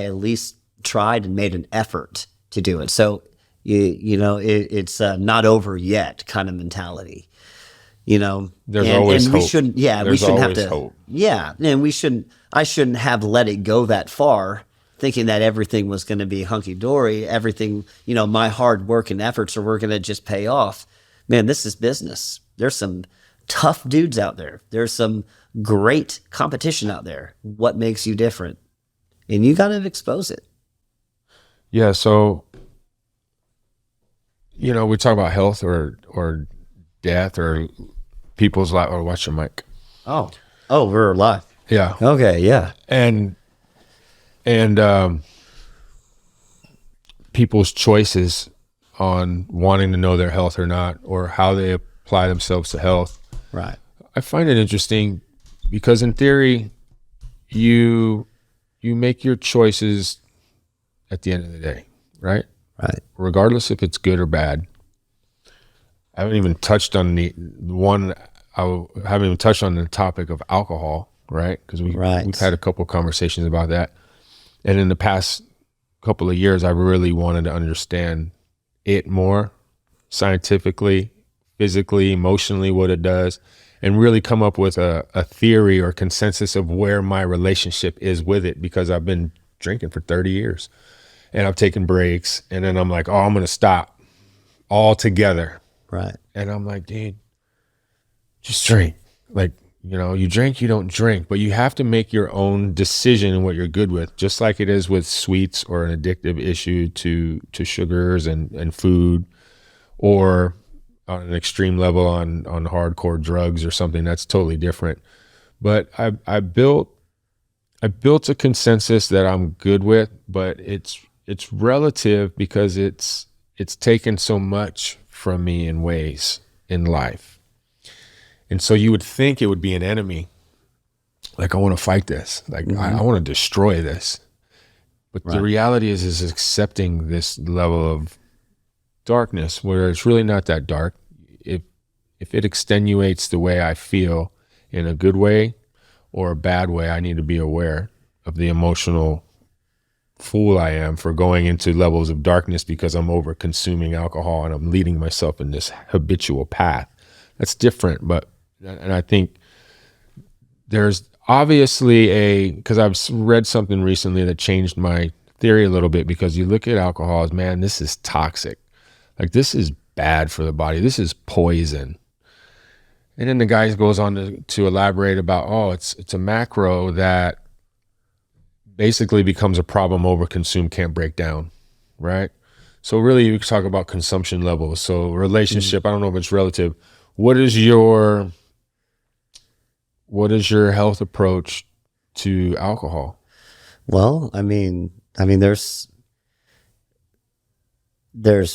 at least tried and made an effort to do it. So, it's not over yet kind of mentality. There's always hope. We shouldn't have to. Hope. Yeah, and I shouldn't have let it go that far, thinking that everything was going to be hunky dory. Everything, my hard work and efforts were going to just pay off. Man, this is business. There's some tough dudes out there. There's some great competition out there. What makes you different? And you got to expose it. Yeah. So, we talk about health or death or people's life. Or watch your mic. Oh, we're live. Yeah. Okay. Yeah. And people's choices on wanting to know their health or not, or how they apply themselves to health. Right. I find it interesting because in theory, you make your choices at the end of the day, right? Right. Regardless if it's good or bad. I haven't even touched on the topic of alcohol, right? Because we've had a couple of conversations about that. And in the past couple of years, I really wanted to understand it more scientifically, physically, emotionally, what it does, and really come up with a theory or consensus of where my relationship is with it, because I've been drinking for 30 years and I've taken breaks, and then I'm like, oh, I'm going to stop altogether. Right. And I'm like, dude, just drink. Like, you drink, you don't drink, but you have to make your own decision in what you're good with, just like it is with sweets or an addictive issue to sugars and food, or on an extreme level on hardcore drugs or something that's totally different. But I built a consensus that I'm good with, but it's relative because it's taken so much from me in ways in life. And so you would think it would be an enemy. Like, I want to fight this. Like, I want to destroy this. But the reality is accepting this level of darkness where it's really not that dark. If it extenuates the way I feel in a good way or a bad way, I need to be aware of the emotional fool I am for going into levels of darkness because I'm over consuming alcohol and I'm leading myself in this habitual path. That's different, and I think there's obviously because I've read something recently that changed my theory a little bit, because you look at alcohol as, man, this is toxic. Like, this is bad for the body. This is poison. And then the guy goes on to elaborate about, it's a macro that basically becomes a problem overconsumed, can't break down, right? So really you talk about consumption levels. So relationship, I don't know if it's relative. What is your health approach to alcohol? Well, I mean, there's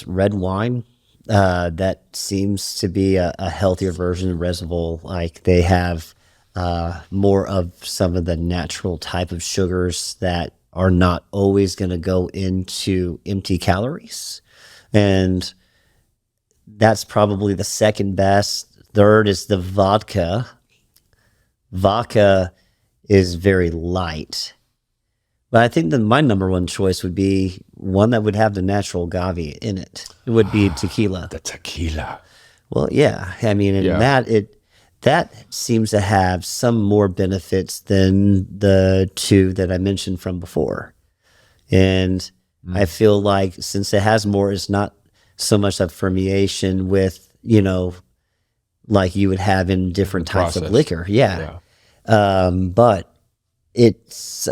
red wine, that seems to be a healthier version of Red Bull. Like they have more of some of the natural type of sugars that are not always going to go into empty calories. And that's probably the second best. Third is the vodka. Vodka is very light. But I think that my number one choice would be one that would have the natural agave in it. It would be tequila. The tequila. Well, yeah. I mean, and that seems to have some more benefits than the two that I mentioned from before. And I feel like since it has more, it's not so much of fermentation with, like you would have in different types of liquor. Yeah. But it's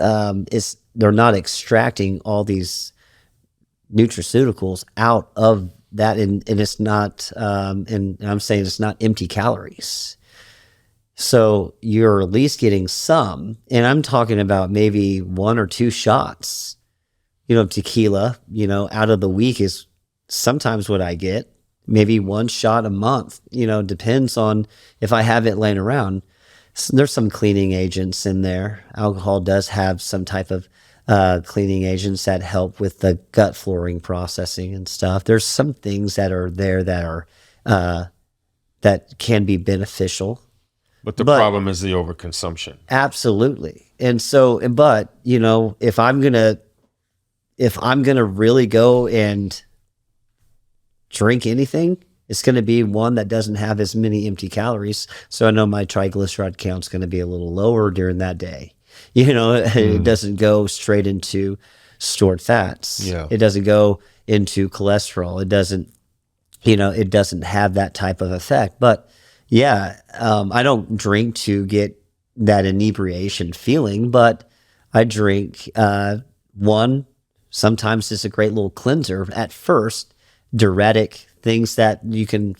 they're not extracting all these nutraceuticals out of that, and it's not and I'm saying it's not empty calories. So you're at least getting some, and I'm talking about maybe 1 or 2 shots, tequila, out of the week is sometimes what I get, maybe 1 shot a month, depends on if I have it laying around. So there's some cleaning agents in there. Alcohol does have some type of cleaning agents that help with the gut flooring processing and stuff. There's some things that are there that are that can be beneficial. But the problem is the overconsumption. Absolutely. And so, but if I'm gonna really go and drink anything, it's going to be one that doesn't have as many empty calories. So I know my triglyceride count's going to be a little lower during that day. It doesn't go straight into stored fats. Yeah. It doesn't go into cholesterol. It doesn't, it doesn't have that type of effect. But yeah, I don't drink to get that inebriation feeling, but I drink, sometimes it's a great little cleanser at first, diuretic things that you can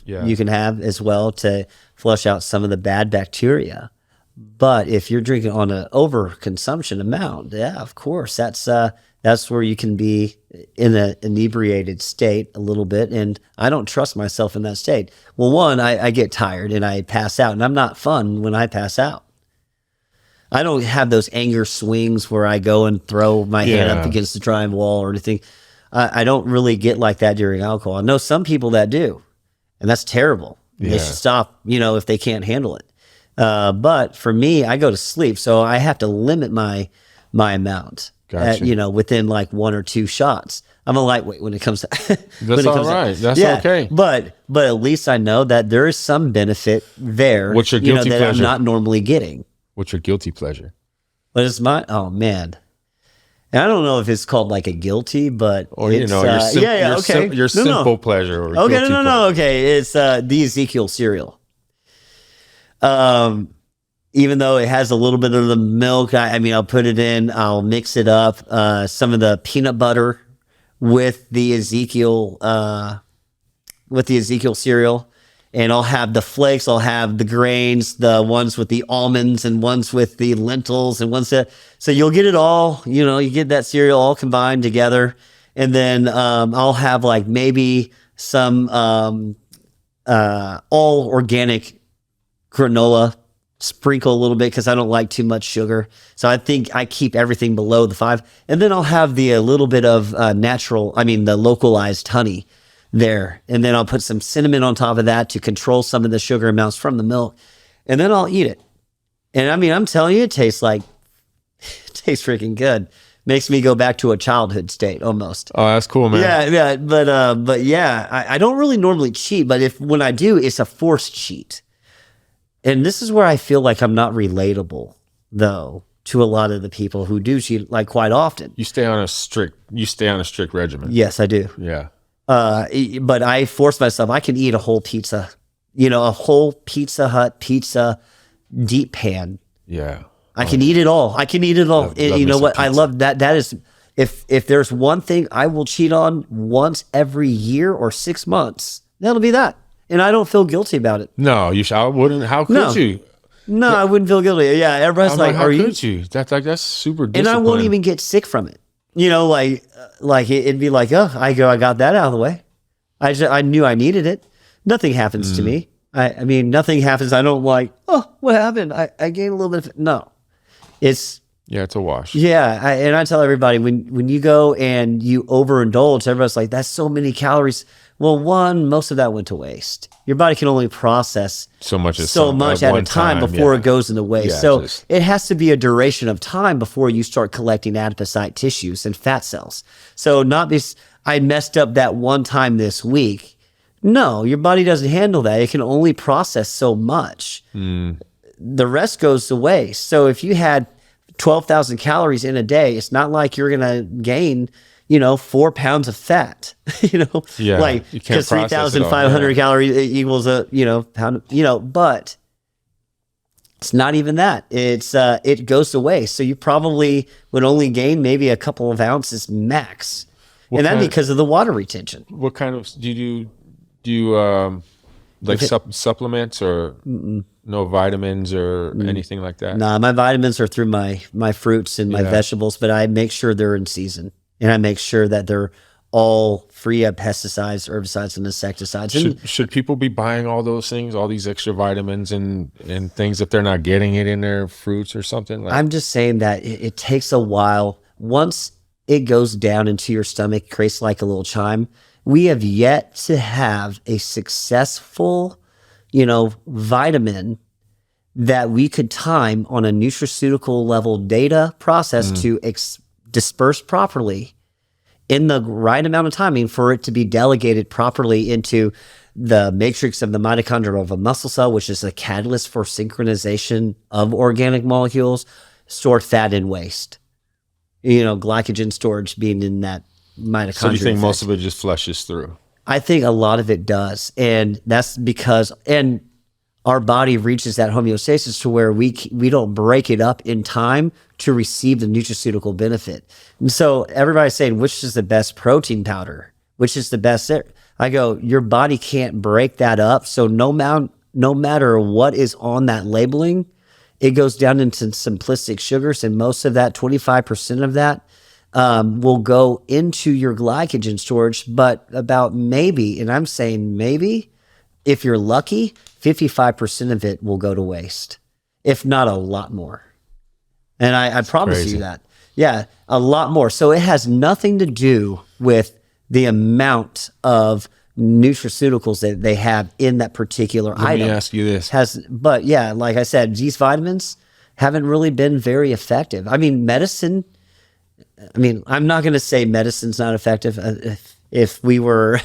have as well to flush out some of the bad bacteria. But if you're drinking on an overconsumption amount, yeah, of course, that's where you can be in an inebriated state a little bit. And I don't trust myself in that state. Well, one, I get tired and I pass out, and I'm not fun when I pass out. I don't have those anger swings where I go and throw my hand up against the drywall or anything. I don't really get like that during alcohol. I know some people that do, and that's terrible. Yeah. They should stop, if they can't handle it. But for me, I go to sleep, so I have to limit my amount. Gotcha. Within like 1 or 2 shots. I'm a lightweight when it comes to. That's all right. That's okay. But at least I know that there is some benefit there. What's your guilty that pleasure? I'm not normally getting. What's your guilty pleasure? What is my? Oh man. And I don't know if it's called like a guilty, but or it's, your simple pleasure. Or okay, no. Okay, it's the Ezekiel cereal. Even though it has a little bit of the milk, I'll put it in. I'll mix it up. Some of the peanut butter with the Ezekiel cereal. And I'll have the flakes, I'll have the grains, the ones with the almonds and ones with the lentils and ones that, so you'll get it all, you get that cereal all combined together. And then I'll have like maybe some all organic granola, sprinkle a little bit because I don't like too much sugar. So I think I keep everything below the 5. And then I'll have the little bit of the localized honey there, and then I'll put some cinnamon on top of that to control some of the sugar amounts from the milk, and then I'll eat it. And I'm telling you, it tastes freaking good. Makes me go back to a childhood state almost. Oh, that's cool, man. Yeah, but yeah, I don't really normally cheat, but when I do, it's a forced cheat. And this is where I feel like I'm not relatable though to a lot of the people who do cheat like quite often. You stay on a strict regimen. Yes, I do. Yeah. But I force myself. I can eat a whole pizza, a whole Pizza Hut pizza deep pan. Yeah. I can eat it all. Love You know what? pizza. I love that. That is, if there's one thing I will cheat on once every year or 6 months, that'll be that. And I don't feel guilty about it. No, I wouldn't. How could you? No, I wouldn't feel guilty. Yeah. Everybody's like, how are could you? That's super disciplined. And I won't even get sick from it. Like it'd be like, oh, I got that out of the way. I knew I needed it. Nothing happens to me. I mean, nothing happens. I don't like, oh, what happened? I gained a little bit of it. No, it's a wash. Yeah. And I tell everybody when you go and you overindulge, everybody's like, that's so many calories. Well, one, most of that went to waste. Your body can only process so much at a time before it goes into waste. So it has to be a duration of time before you start collecting adipocyte tissues and fat cells. So not this, I messed up that one time this week. No, your body doesn't handle that. It can only process so much. The rest goes to waste. So if you had 12,000 calories in a day, it's not like you're going to gain, 4 pounds of fat, like because 3,500 calories equals a, pound, but it's not even that. It goes to waste. So you probably would only gain maybe a couple of ounces max. And that's because of the water retention. What kind of, do you like supplements or no vitamins or anything like that? Nah, my vitamins are through my fruits and my vegetables, but I make sure they're in season, and I make sure that they're all free of pesticides, herbicides, and insecticides. Should people be buying all those things, all these extra vitamins and things if they're not getting it in their fruits or something? I'm just saying that it takes a while. Once it goes down into your stomach, creates like a little chime. We have yet to have a successful, vitamin that we could time on a nutraceutical level data process to disperse properly in the right amount of timing for it to be delegated properly into the matrix of the mitochondria of a muscle cell, which is a catalyst for synchronization of organic molecules, stored fat and waste. Glycogen storage being in that mitochondria. So you think most of it just flushes through? I think a lot of it does. And that's because, and our body reaches that homeostasis to where we don't break it up in time to receive the nutraceutical benefit. And so everybody's saying, which is the best protein powder? Which is the best? I go, your body can't break that up. So no matter what is on that labeling, it goes down into simplistic sugars. And most of that, 25% of that, will go into your glycogen storage, but about maybe, and I'm saying maybe, if you're lucky, 55% of it will go to waste, if not a lot more. And I promise you that. Yeah, a lot more. So it has nothing to do with the amount of nutraceuticals that they have in that particular item. Let me ask you this. But yeah, like I said, these vitamins haven't really been very effective. I mean, I'm not going to say medicine's not effective. If we were,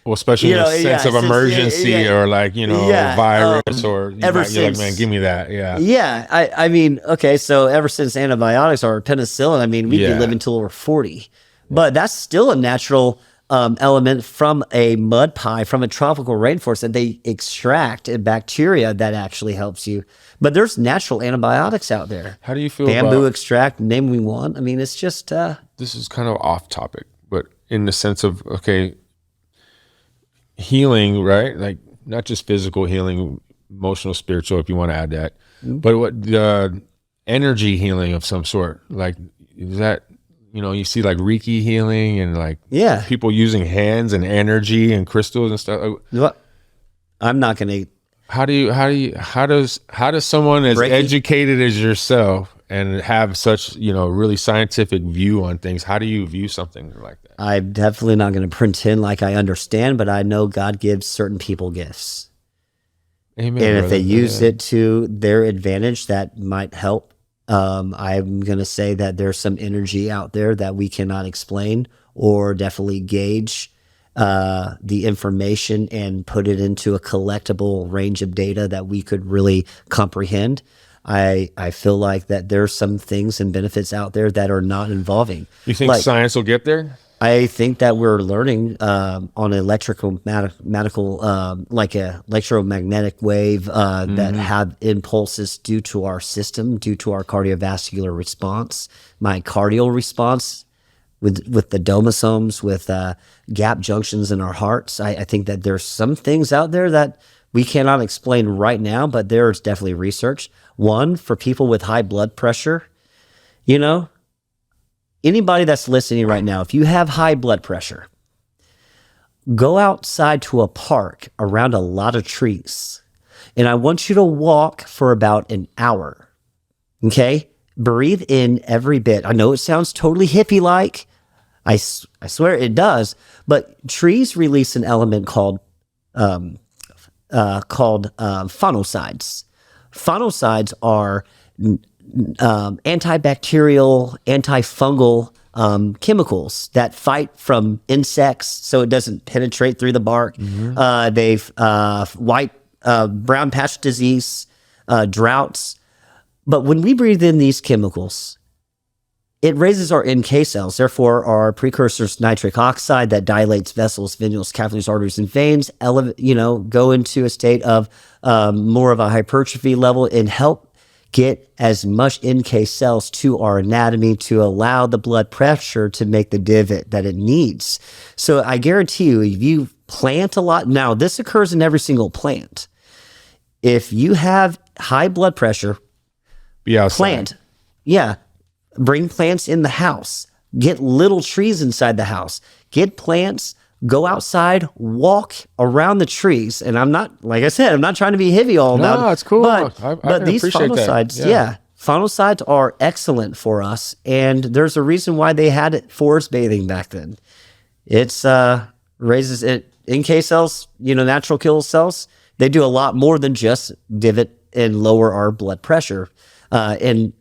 well, especially in a sense of emergency or like virus or you're like, man, give me that. Yeah. I mean, okay, so ever since antibiotics or penicillin, we'd be living till we're 40, but that's still a natural element from a mud pie from a tropical rainforest that they extract a bacteria that actually helps you. But there's natural antibiotics out there. How do you feel bamboo about extract, name we want? It's just this is kind of off topic, but in the sense of healing, right? Like not just physical healing, emotional, spiritual, if you want to add that, but what the energy healing of some sort, like is that you see like Reiki healing and like people using hands and energy and crystals and stuff. I'm not going to. How does someone as educated as yourself and have such, really scientific view on things, how do you view something like that? I'm definitely not going to pretend like I understand, but I know God gives certain people gifts. Amen. And if they use it to their advantage, that might help. I'm going to say that there's some energy out there that we cannot explain or definitely gauge the information and put it into a collectible range of data that we could really comprehend. I feel like that there's some things and benefits out there that are not involving. You think science will get there? I think that we're learning on like a electromagnetic wave that have impulses due to our system, due to our cardiovascular response, myocardial response with the domosomes, with gap junctions in our hearts. I think that there's some things out there that we cannot explain right now, but there's definitely research. One, for people with high blood pressure, anybody that's listening right now, if you have high blood pressure, go outside to a park around a lot of trees. And I want you to walk for about an hour. Okay? Breathe in every bit. I know it sounds totally hippie-like. I swear it does. But trees release an element called phenocides. Phenocides are antibacterial, antifungal chemicals that fight from insects so it doesn't penetrate through the bark. They've brown patch disease, droughts. But when we breathe in these chemicals, it raises our NK cells. Therefore, our precursors, nitric oxide that dilates vessels, venules, capillaries, arteries, and veins, go into a state of more of a hypertrophy level and help get as much NK cells to our anatomy to allow the blood pressure to make the divot that it needs. So I guarantee you, if you plant a lot, now this occurs in every single plant. If you have high blood pressure, plant. Yeah. Bring plants in the house. Get little trees inside the house. Get plants. Go outside. Walk around the trees. And I'm not, like I said, I'm not trying to be heavy all about it. No, it's cool. But these phenocides, phenocides are excellent for us. And there's a reason why they had it forest bathing back then. It's raises it NK cells, natural kill cells. They do a lot more than just divot and lower our blood pressure. And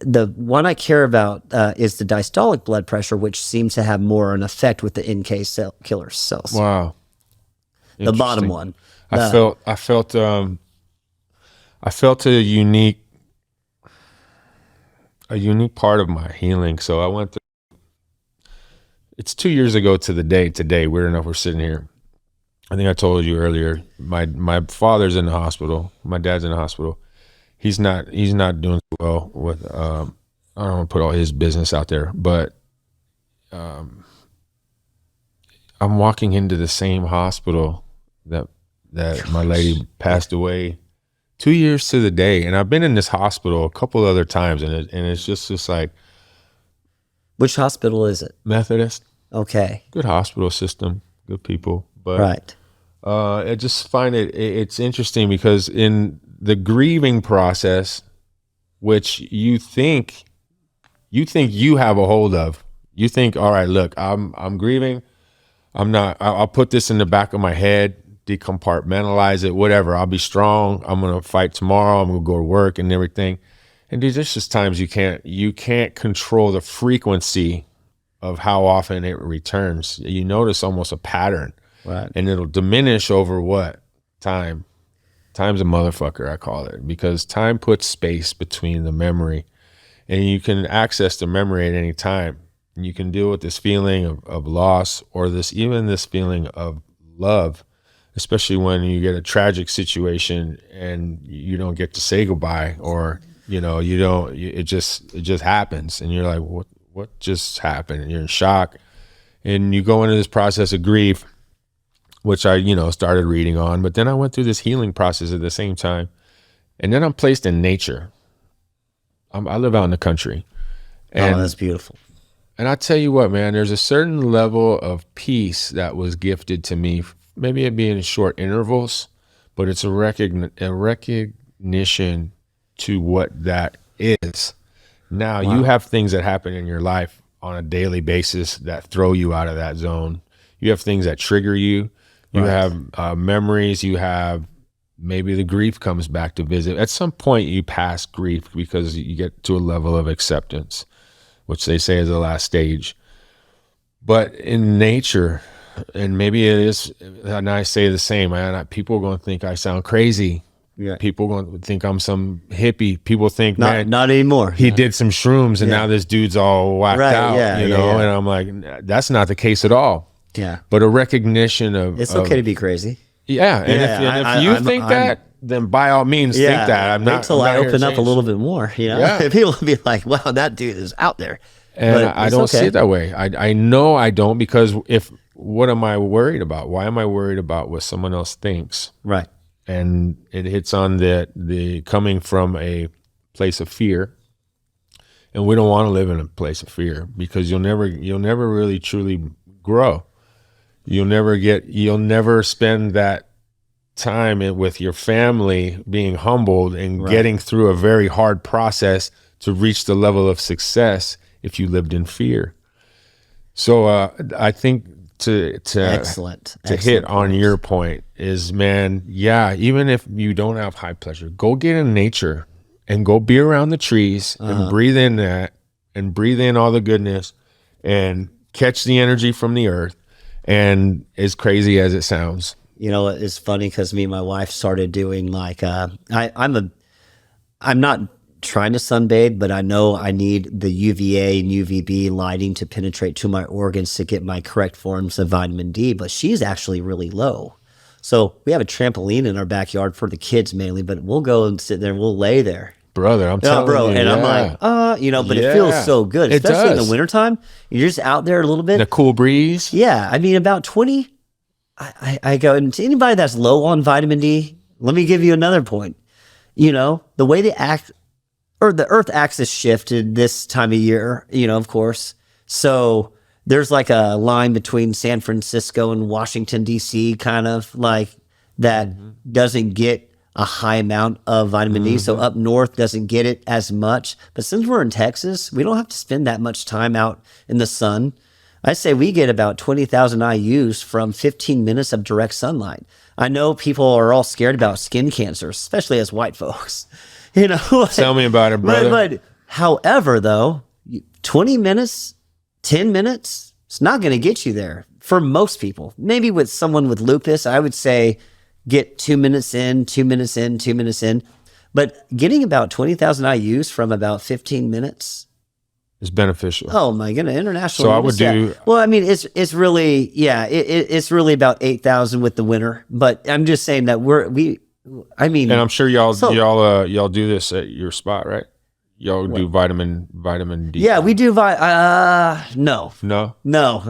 the one I care about is the diastolic blood pressure, which seems to have more an effect with the NK cell killer cells. Wow. The bottom one. I felt a unique part of my healing. So I went through, it's 2 years ago to the day today. Weird enough, we're sitting here. I think I told you earlier, my father's in the hospital. My dad's in the hospital. He's not doing well with, I don't want to put all his business out there, but I'm walking into the same hospital that my lady passed away 2 years to the day. And I've been in this hospital a couple other times, and it's just like. Which hospital is it? Methodist. Okay. Good hospital system, good people. But right. I just find it's interesting because in the grieving process, which you think you have a hold of, you think, all right, look, I'm grieving. I'll put this in the back of my head, decompartmentalize it, whatever. I'll be strong. I'm going to fight tomorrow. I'm going to go to work and everything. And dude, there's just times you can't control the frequency of how often it returns. You notice almost a pattern. Right. And it'll diminish over what? Time. Time's a motherfucker, I call it, because time puts space between the memory, and you can access the memory at any time. And you can deal with this feeling of loss, or this feeling of love, especially when you get a tragic situation and you don't get to say goodbye, or it just happens, and you're like, what just happened? And you're in shock, and you go into this process of grief, which I, started reading on, but then I went through this healing process at the same time. And then I'm placed in nature. I live out in the country. And, that's beautiful. And I tell you what, man, there's a certain level of peace that was gifted to me. Maybe it being in short intervals, but it's a recognition to what that is. Now, you have things that happen in your life on a daily basis that throw you out of that zone. You have things that trigger you. You have memories, you have maybe the grief comes back to visit. At some point you pass grief because you get to a level of acceptance, which they say is the last stage. But in nature, and maybe it is, and I say the same, man, people are going to think I sound crazy. Yeah. People are going to think I'm some hippie. People think, man, not anymore. He did some shrooms and now this dude's all whacked out, and I'm like, that's not the case at all. Yeah. But a recognition of it's okay to be crazy. Yeah. And if you think that, then by all means think that. I'm not until I open up a little bit more, People will be like, wow, that dude is out there. And I don't see it that way. I know I don't, because what am I worried about? Why am I worried about what someone else thinks? Right. And it hits on the coming from a place of fear. And we don't want to live in a place of fear, because you'll never really truly grow. You'll never spend that time with your family being humbled and getting through a very hard process to reach the level of success if you lived in fear. So I think to Excellent hit on point. your point is, man, yeah, even if you don't have high pleasure, go get in nature and go be around the trees and breathe in that and breathe in all the goodness and catch the energy from the earth. And as crazy as it sounds, you know, it's funny because me and my wife started doing like I'm not trying to sunbathe, but I know I need the UVA and UVB lighting to penetrate to my organs to get my correct forms of vitamin D, but she's actually really low. So we have a trampoline in our backyard for the kids mainly, but we'll go and sit there and we'll lay there. Brother, I'm telling you. And I'm like, you know, but it feels so good, especially in the wintertime. You're just out there a little bit. The cool breeze. Yeah. I mean, about 20, I go, and to anybody that's low on vitamin D, let me give you another point. You know, the way the earth axis shifted this time of year, you know, of course. So there's like a line between San Francisco and Washington, D.C., kind of like that doesn't get a high amount of vitamin D. So up north doesn't get it as much. But since we're in Texas, we don't have to spend that much time out in the sun. I say we get about 20,000 IUs from 15 minutes of direct sunlight. I know people are all scared about skin cancer, especially as white folks. You know, tell me about it, brother. But however, though, 20 minutes, 10 minutes, it's not going to get you there for most people. Maybe with someone with lupus, I would say get 2 minutes in, 2 minutes in, 2 minutes in. But getting about 20,000 IUs from about 15 minutes is beneficial. Oh my goodness, international. So I would do. Well, I mean, it's really it's really about 8,000 with the winter. But I'm just saying that I mean, and I'm sure y'all do this at your spot, right? Y'all do vitamin D. Yeah, we do. No.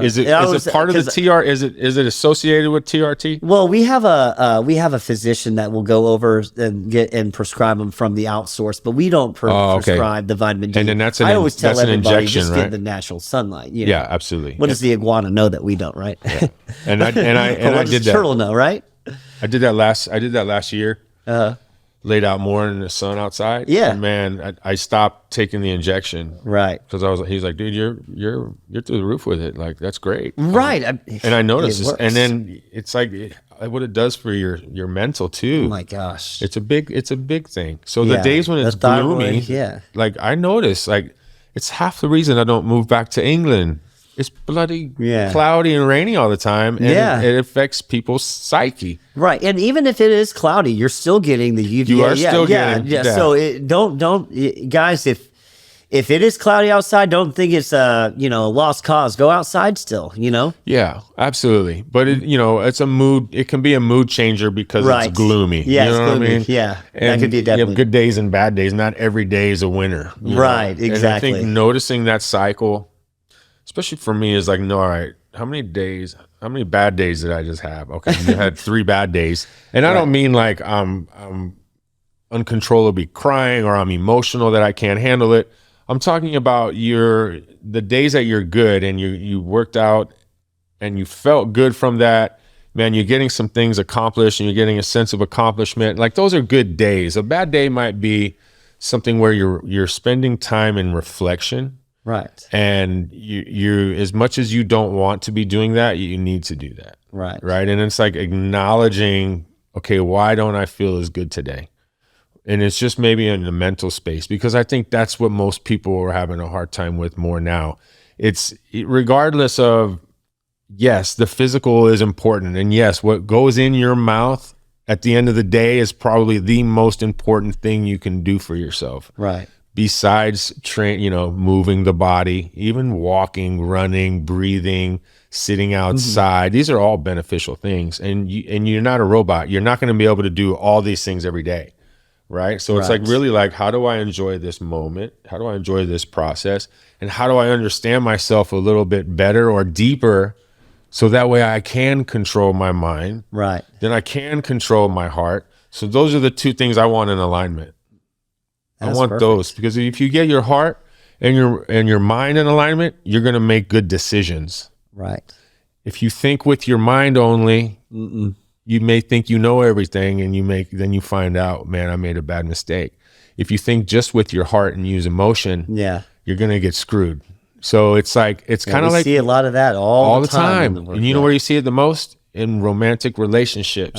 Is it part of the TR? Is it associated with TRT? Well, we have a physician that will go over and prescribe them from the outsource, but we don't prescribe the vitamin D. And then I always tell everybody injection, just right? get the natural sunlight. You know? Yeah, absolutely. What does the iguana know that we don't, right? Yeah. And I did that. Turtle know, right? I did that last year. Laid out more in the sun outside. Yeah, and man, I stopped taking the injection. Right, because he's like, dude, you're through the roof with it. Like, that's great. Right, and I noticed this, and then it's like what it does for your mental too. Oh my gosh, it's a big thing. So the days when it's gloomy, like I notice, like it's half the reason I don't move back to England. It's bloody cloudy and rainy all the time, and it affects people's psyche. Right, and even if it is cloudy, you're still getting the UVA. You are still getting that. So don't guys, if it is cloudy outside, don't think it's a lost cause. Go outside still. Yeah, absolutely. But it's a mood. It can be a mood changer because it's gloomy. Yeah, you know it's gloomy. What I mean? Yeah, and that could be definitely. You have good days and bad days. Not every day is a winter. Right, exactly. And I think noticing that cycle, especially for me, is like, no, all right, how many bad days did I just have? Okay, you had 3 bad days. And I don't mean like I'm uncontrollably crying or I'm emotional that I can't handle it. I'm talking about the days that you're good and you worked out and you felt good from that. Man, you're getting some things accomplished and you're getting a sense of accomplishment. Like, those are good days. A bad day might be something where you're spending time in reflection. Right. And you as much as you don't want to be doing that, you need to do that. Right. Right. And it's like acknowledging, okay, why don't I feel as good today? And it's just maybe in the mental space, because I think that's what most people are having a hard time with more now. It's regardless of, yes, the physical is important. And yes, what goes in your mouth at the end of the day is probably the most important thing you can do for yourself. Right. Besides moving the body, even walking, running, breathing, sitting outside, these are all beneficial things. And you're not a robot. You're not going to be able to do all these things every day, right? So it's like really like, how do I enjoy this moment? How do I enjoy this process? And how do I understand myself a little bit better or deeper, so that way I can control my mind, right? Then I can control my heart. So those are the 2 things I want in alignment. I want perfect. Those, because if you get your heart and your mind in alignment, you're going to make good decisions. Right. If you think with your mind only, you may think you know everything, and then you find out, man, I made a bad mistake. If you think just with your heart and use emotion, you're gonna get screwed. So it's kind of like, see a lot of that all the time. And you know where you see it the most? In romantic relationships,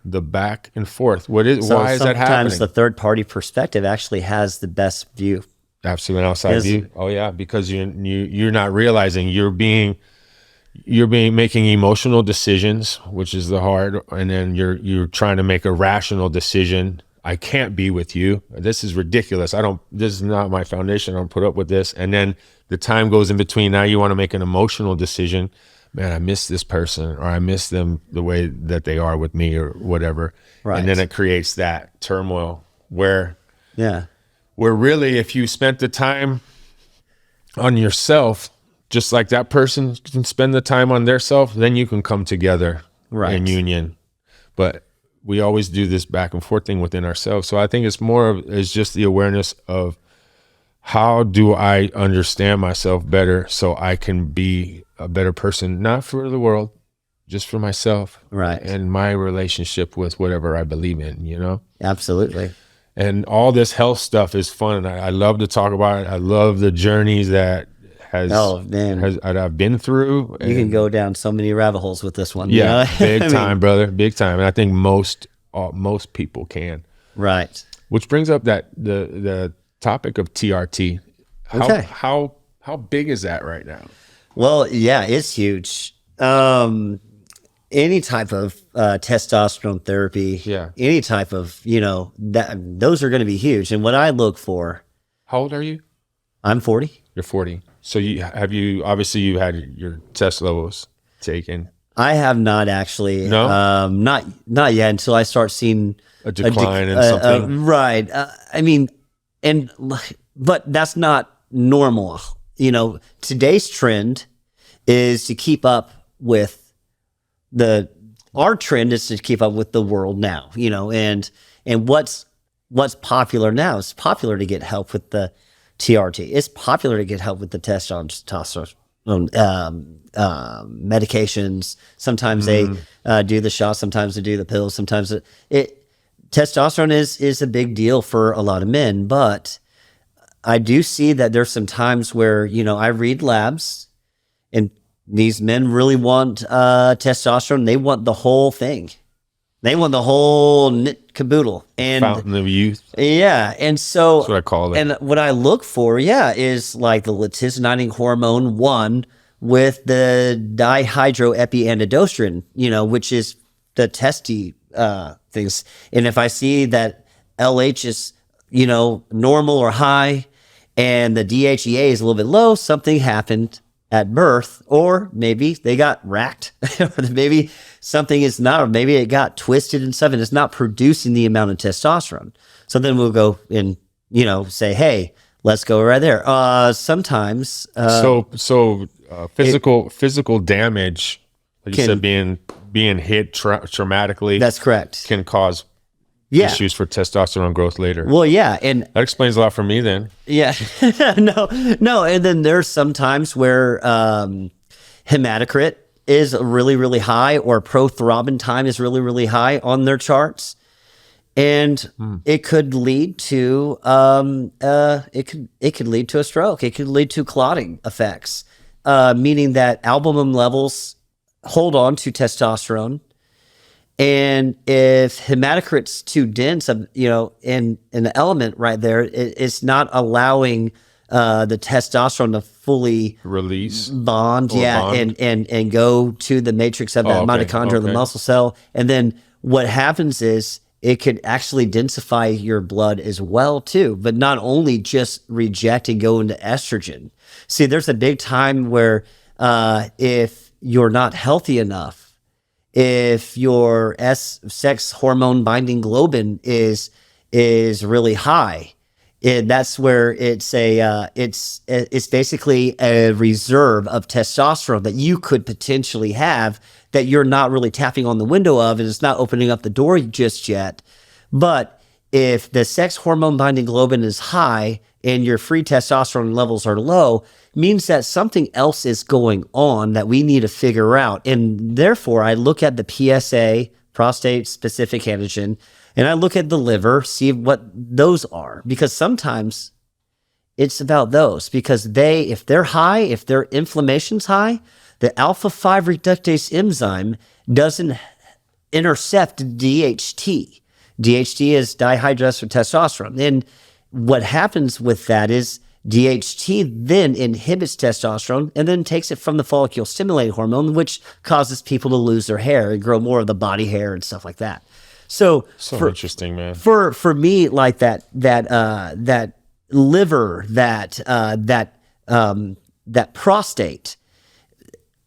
the back and forth. Why is that happening? Sometimes the third party perspective actually has the best view. Absolutely, an outside view. Oh yeah, because you're not realizing you're making emotional decisions, which is the hard, and then you're trying to make a rational decision. I can't be with you. This is ridiculous. This is not my foundation. I don't put up with this. And then the time goes in between. Now you want to make an emotional decision. Man, I miss this person, or I miss them the way that they are with me, or whatever. Right. And then it creates that turmoil where really, if you spent the time on yourself, just like that person can spend the time on their self, then you can come together in union. But we always do this back and forth thing within ourselves. So I think it's just the awareness of, how do I understand myself better so I can be a better person, not for the world, just for myself, and my relationship with whatever I believe in, Absolutely. And all this health stuff is fun. I love to talk about it. I love the journeys that I've been through. You can go down so many rabbit holes with this one. Yeah, big time, brother, big time. And I think most people can. Right. Which brings up that the topic of TRT. How big is that right now? Well, yeah, it's huge. Any type of testosterone therapy, any type of, those are going to be huge. And what I look for. How old are you? I'm 40. You're 40. So you had your test levels taken? I have not actually. No? Not yet, until I start seeing a decline in something. Right. But that's not normal. Today's trend is to keep up with our trend is to keep up with the world now, and what's popular now. It's popular to get help with the TRT. It's popular to get help with the testosterone medications. Sometimes they do the shots, sometimes they do the pills, sometimes testosterone is a big deal for a lot of men, but I do see that there's some times where, I read labs and these men really want testosterone. They want the whole thing. They want the whole knit caboodle. And fountain of youth. Yeah. And so that's what I call it. And what I look for, is like the luteinizing hormone 1 with the dihydroepiandrosterone, which is the testy things. And if I see that LH is, normal or high, and the DHEA is a little bit low, something happened at birth, or maybe they got racked, or maybe something is not, or maybe it got twisted and stuff, and it's not producing the amount of testosterone. So then we'll go and, say, hey, let's go right there. Sometimes. Physical damage, like you said, being hit traumatically. That's correct. Can cause issues for testosterone growth later. Well, yeah. And that explains a lot for me then. Yeah. No. And then there's some times where hematocrit is really, really high, or prothrombin time is really, really high on their charts. And it could lead to it could lead to a stroke. It could lead to clotting effects, meaning that albumin levels hold on to testosterone. And if hematocrit's too dense, in the element right there, it's not allowing the testosterone to fully release, bond, and go to the matrix of that mitochondria, the muscle cell. And then what happens is it could actually densify your blood as well too, but not only just reject and go into estrogen. See, there's a big time where if you're not healthy enough, if your sex hormone binding globin is really high, that's where it's basically a reserve of testosterone that you could potentially have that you're not really tapping on the window of, and it's not opening up the door just yet. But if the sex hormone binding globin is high and your free testosterone levels are low, means that something else is going on that we need to figure out. And therefore, I look at the PSA, prostate specific antigen, and I look at the liver, see what those are, because sometimes it's about those, because if they're high, if their inflammation's high, the alpha 5 reductase enzyme doesn't intercept DHT. DHT is dihydrotestosterone. And what happens with that is DHT then inhibits testosterone and then takes it from the follicle stimulating hormone, which causes people to lose their hair and grow more of the body hair and stuff like that. So interesting, man. For me, like that liver, that prostate,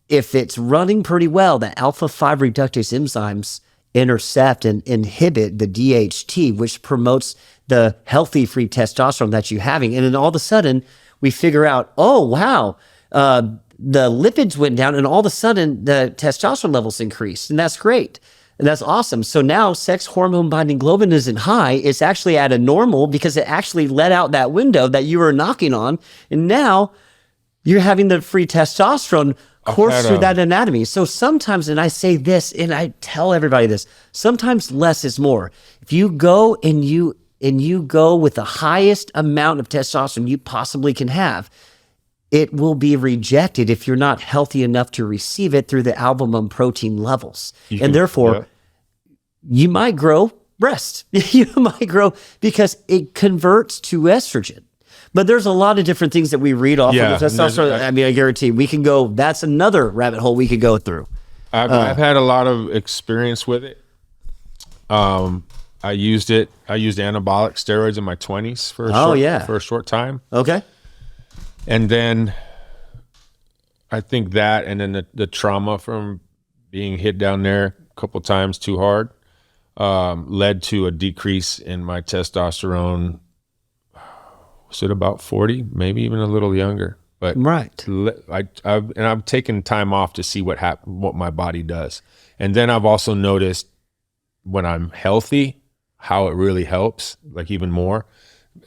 if it's running pretty well, the alpha 5 reductase enzymes intercept and inhibit the DHT, which promotes the healthy free testosterone that you're having. And then all of a sudden we figure out, oh, wow, the lipids went down and all of a sudden the testosterone levels increased. And that's great. And that's awesome. So now sex hormone binding globin isn't high. It's actually at a normal because it actually let out that window that you were knocking on. And now you're having the free testosterone course through that anatomy. So sometimes, and I say this, and I tell everybody this, sometimes less is more. If you go and you go with the highest amount of testosterone you possibly can have, it will be rejected if you're not healthy enough to receive it through the albumin protein levels. Therefore, you might grow breast. You might grow because it converts to estrogen. But there's a lot of different things that we read off of the testosterone. I mean, I guarantee we can go, that's another rabbit hole we could go through. I've had a lot of experience with it. I used anabolic steroids in my 20s for a short time. Okay. And then I think that, and then the trauma from being hit down there a couple times too hard, led to a decrease in my testosterone. Was it about 40, maybe even a little younger? But right. I've taken time off to see what my body does. And then I've also noticed when I'm healthy, how it really helps, like even more.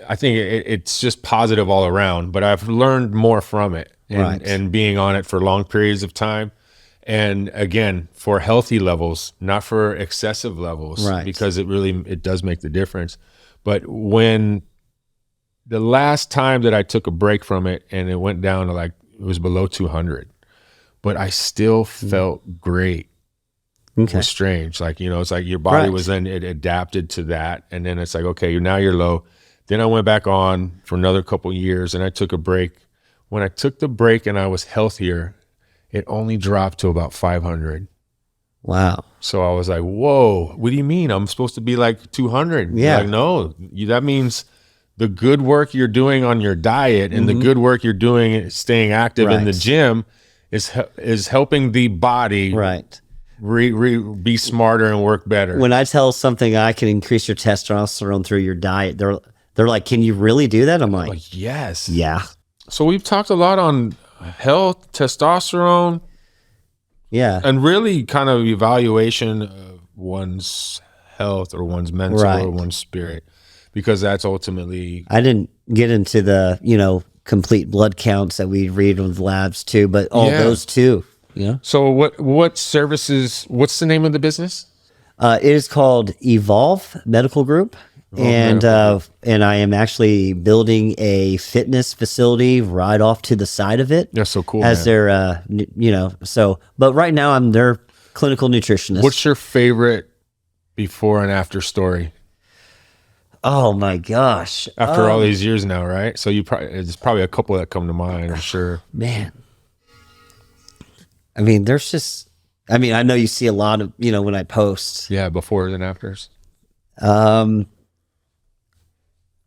I think it's just positive all around, but I've learned more from it and being on it for long periods of time. And again, for healthy levels, not for excessive levels, because it does make the difference. But when the last time that I took a break from it and it went down to it was below 200, but I still felt great. Okay. It was strange. It's like your body was then, it adapted to that. And then it's like, okay, now you're low. Then I went back on for another couple of years and I took a break. When I took the break and I was healthier, it only dropped to about 500. Wow. So I was like, whoa, what do you mean? I'm supposed to be like 200. Yeah. Like, no, that means the good work you're doing on your diet and the good work you're doing staying active in the gym is helping the body be smarter and work better. When I tell something I can increase your testosterone through your diet, they're like, can you really do that? I'm like, yes. Yeah. So we've talked a lot on health, testosterone, and really kind of evaluation of one's health or one's mental or one's spirit. Because that's ultimately... I didn't get into the, complete blood counts that we read with labs too, but all those too. Yeah. So what services, what's the name of the business? It is called Evolve Medical Group. And I am actually building a fitness facility right off to the side of it. That's so cool. As their, but right now I'm their clinical nutritionist. What's your favorite before and after story? Oh my gosh! After all these years now, right? So there's probably a couple that come to mind. I'm sure. Man, I mean, I know you see a lot of when I post. Yeah, befores and afters.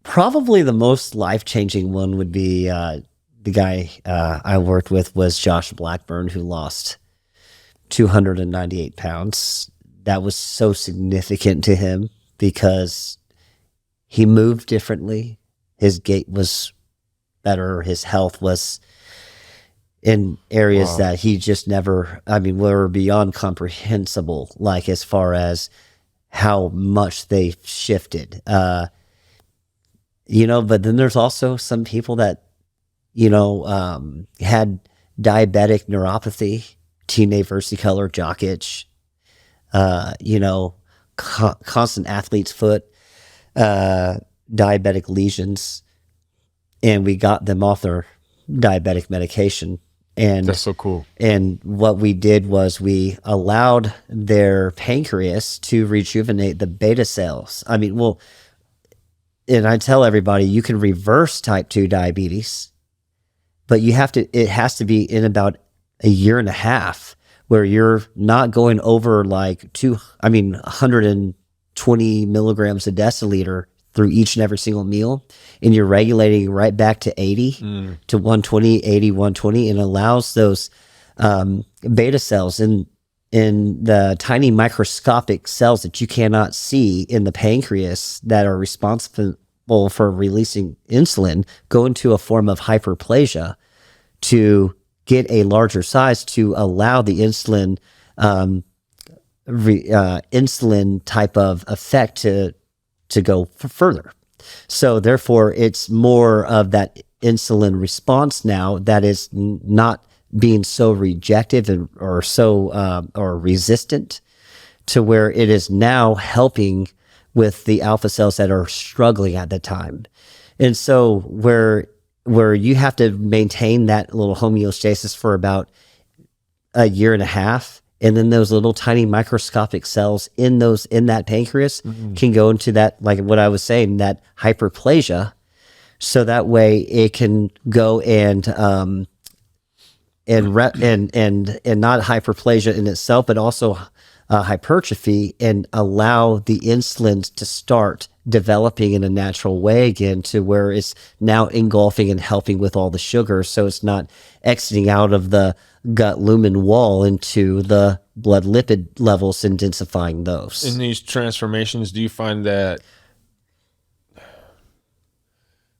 Probably the most life-changing one would be the guy I worked with was Josh Blackburn, who lost 298 pounds. That was so significant to him because he moved differently. His gait was better. His health was in areas that he just never, were beyond comprehensible, like as far as how much they shifted. But then there's also some people that, had diabetic neuropathy, teenage versicolor jock itch, constant athlete's foot, diabetic lesions, and we got them off their diabetic medication. And that's so cool. And what we did was we allowed their pancreas to rejuvenate the beta cells. I mean, and I tell everybody, you can reverse type 2 diabetes, but it has to be in about a year and a half where you're not going over 120 milligrams a deciliter through each and every single meal, and you're regulating right back to 80 to 120, 80, 120, and allows those beta cells in the tiny microscopic cells that you cannot see in the pancreas that are responsible for releasing insulin go into a form of hyperplasia to get a larger size to allow the insulin type of effect to go further. So therefore, it's more of that insulin response now that is not being so rejective or resistant to where it is now helping with the alpha cells that are struggling at the time. And so where you have to maintain that little homeostasis for about a year and a half, and then those little tiny microscopic cells in that pancreas can go into that, like what I was saying, that hyperplasia. So that way it can go and not hyperplasia in itself, but also hypertrophy, and allow the insulin to start developing in a natural way again, to where it's now engulfing and helping with all the sugar. So it's not exiting out of the gut lumen wall into the blood lipid levels and densifying those. In these transformations, do you find that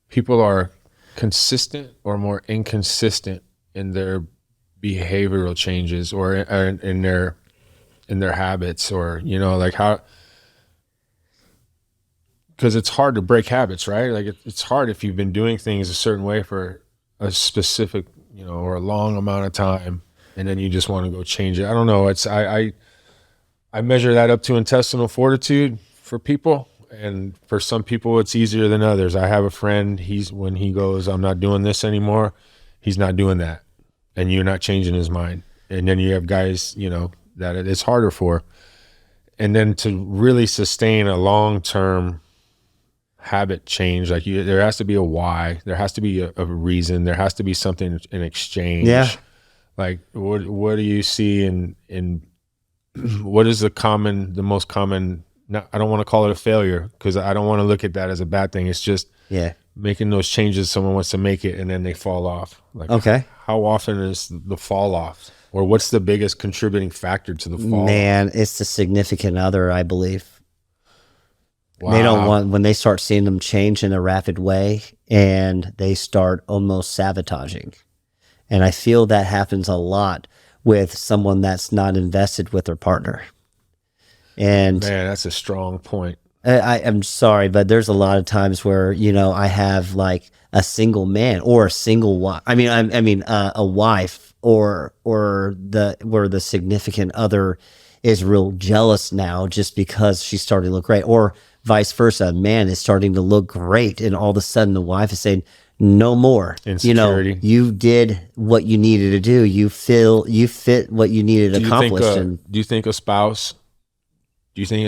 people are consistent or more inconsistent in their behavioral changes, or in their habits, or how? Because it's hard to break habits, right? Like it's hard if you've been doing things a certain way for a specific, or a long amount of time, and then you just want to go change it. I don't know. I measure that up to intestinal fortitude for people, and for some people it's easier than others. I have a friend, when he goes, I'm not doing this anymore, he's not doing that, and you're not changing his mind. And then you have guys, that it's harder for. And then to really sustain a long-term habit change, there has to be a why, there has to be a reason, there has to be something in exchange. Yeah. Like what do you see in what is the most common, I don't want to call it a failure, because I don't want to look at that as a bad thing. It's just making those changes. Someone wants to make it and then they fall off. Okay. How often is the fall off? Or what's the biggest contributing factor to the fall? Man, it's the significant other, I believe. Wow. They don't want, when they start seeing them change in a rapid way, and they start almost sabotaging. And I feel that happens a lot with someone that's not invested with their partner. And man, that's a strong point. I'm sorry, but there's a lot of times where, I have like a single man or a single wife. A wife or where the significant other is real jealous now just because she's starting to look great, or vice versa. A man is starting to look great, and all of a sudden the wife is saying, no more. Insecurity. You did what you needed to do. You fit what you needed accomplished. Do you think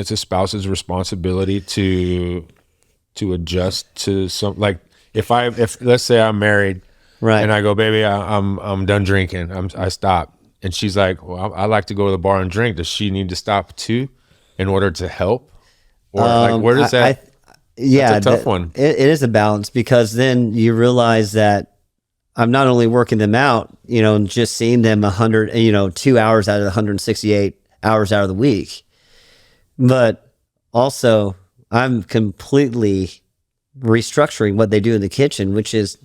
it's a spouse's responsibility to adjust to some, like if let's say I'm married, right, and I go, baby, I'm done drinking, I stop, and she's like, well, I like to go to the bar and drink. Does she need to stop too in order to help? Or where does that? That's a tough one. It is a balance, because then you realize that I'm not only working them out, and just seeing them 2 hours out of 168 hours out of the week, but also I'm completely restructuring what they do in the kitchen, which is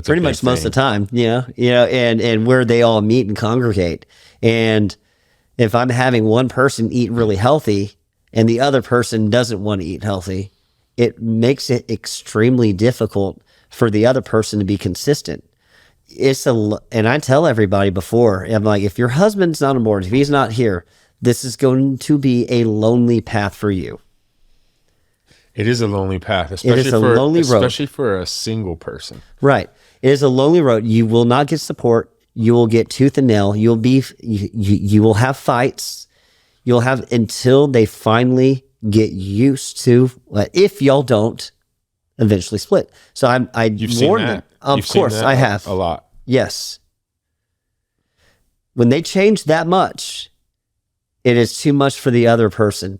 pretty much most of the time, and where they all meet and congregate. And if I'm having one person eat really healthy and the other person doesn't want to eat healthy, it makes it extremely difficult for the other person to be consistent. And I tell everybody before, I'm like, if your husband's not on board, if he's not here, this is going to be a lonely path for you. It is a lonely path, especially for a single person. Right. It is a lonely road. You will not get support. You will get tooth and nail. You will have fights. You'll have until they finally get used to, if y'all don't eventually split. So You've seen that? Of course, I have. A lot. Yes. When they change that much, it is too much for the other person.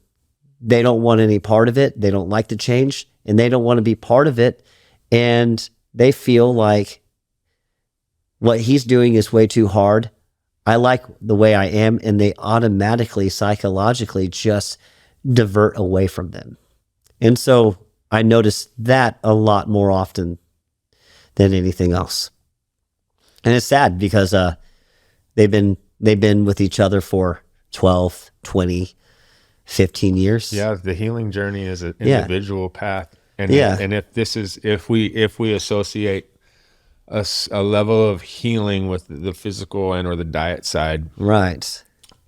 They don't want any part of it. They don't like the change, and they don't want to be part of it. And they feel like what he's doing is way too hard. I like the way I am, and they automatically, psychologically just divert away from them. And so I notice that a lot more often than anything else. And it's sad because they've been with each other for 12, 20, 15 years. Yeah, the healing journey is an individual path. And if we associate a level of healing with the physical and or the diet side, right,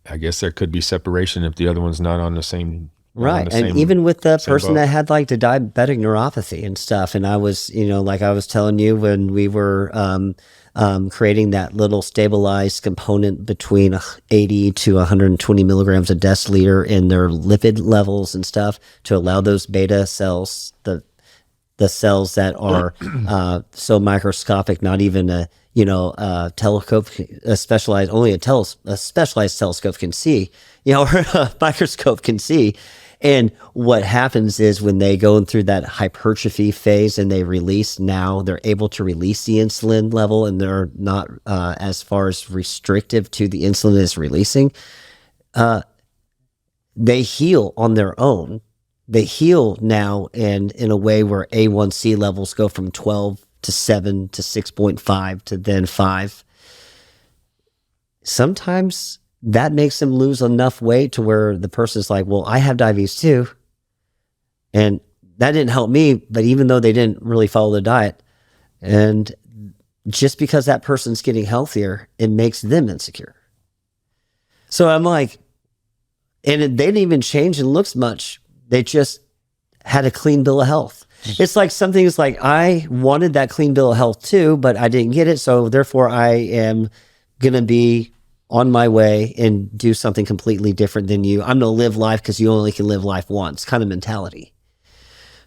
I guess there could be separation if the other one's not on the same right. And even with the person that had like the diabetic neuropathy and stuff, and I was, like I was telling you when we were creating that little stabilized component between 80 to 120 milligrams a deciliter in their lipid levels and stuff to allow those beta cells, the cells that are so microscopic, not even a telescope, a specialized telescope can see, or a microscope can see. And what happens is when they go through that hypertrophy phase and they release, now they're able to release the insulin level, and they're not as far as restrictive to the insulin is releasing. They heal on their own. They heal now, and in a way where A1C levels go from 12 to 7 to 6.5 to then 5. Sometimes that makes them lose enough weight to where the person's like, well, I have diabetes too. And that didn't help me, but even though they didn't really follow the diet, and just because that person's getting healthier, it makes them insecure. So I'm like, and they didn't even change in looks much. They just had a clean bill of health. It's like something is like, I wanted that clean bill of health too, but I didn't get it. So therefore I am going to be on my way and do something completely different than you. I'm going to live life because you only can live life once kind of mentality.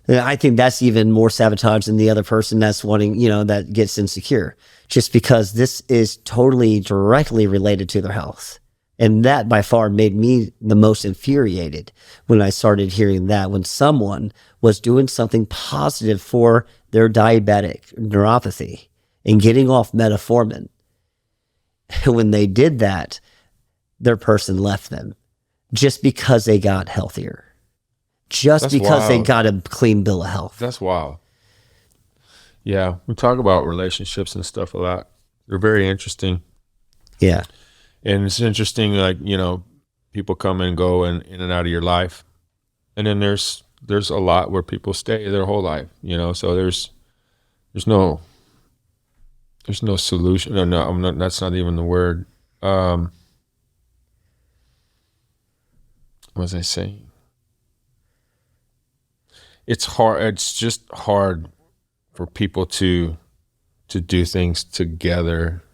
And I think that's even more sabotage than the other person that's wanting, that gets insecure, just because this is totally directly related to their health. And that by far made me the most infuriated when I started hearing that, when someone was doing something positive for their diabetic neuropathy and getting off metformin. And when they did that, their person left them just because they got healthier, just because they got a clean bill of health. That's wild. Yeah, we talk about relationships and stuff a lot. They're very interesting. Yeah. And it's interesting, like, people come and go and in and out of your life. And then there's a lot where people stay their whole life, so there's no solution. No, that's not even the word. What was I saying? It's hard. It's just hard for people to do things together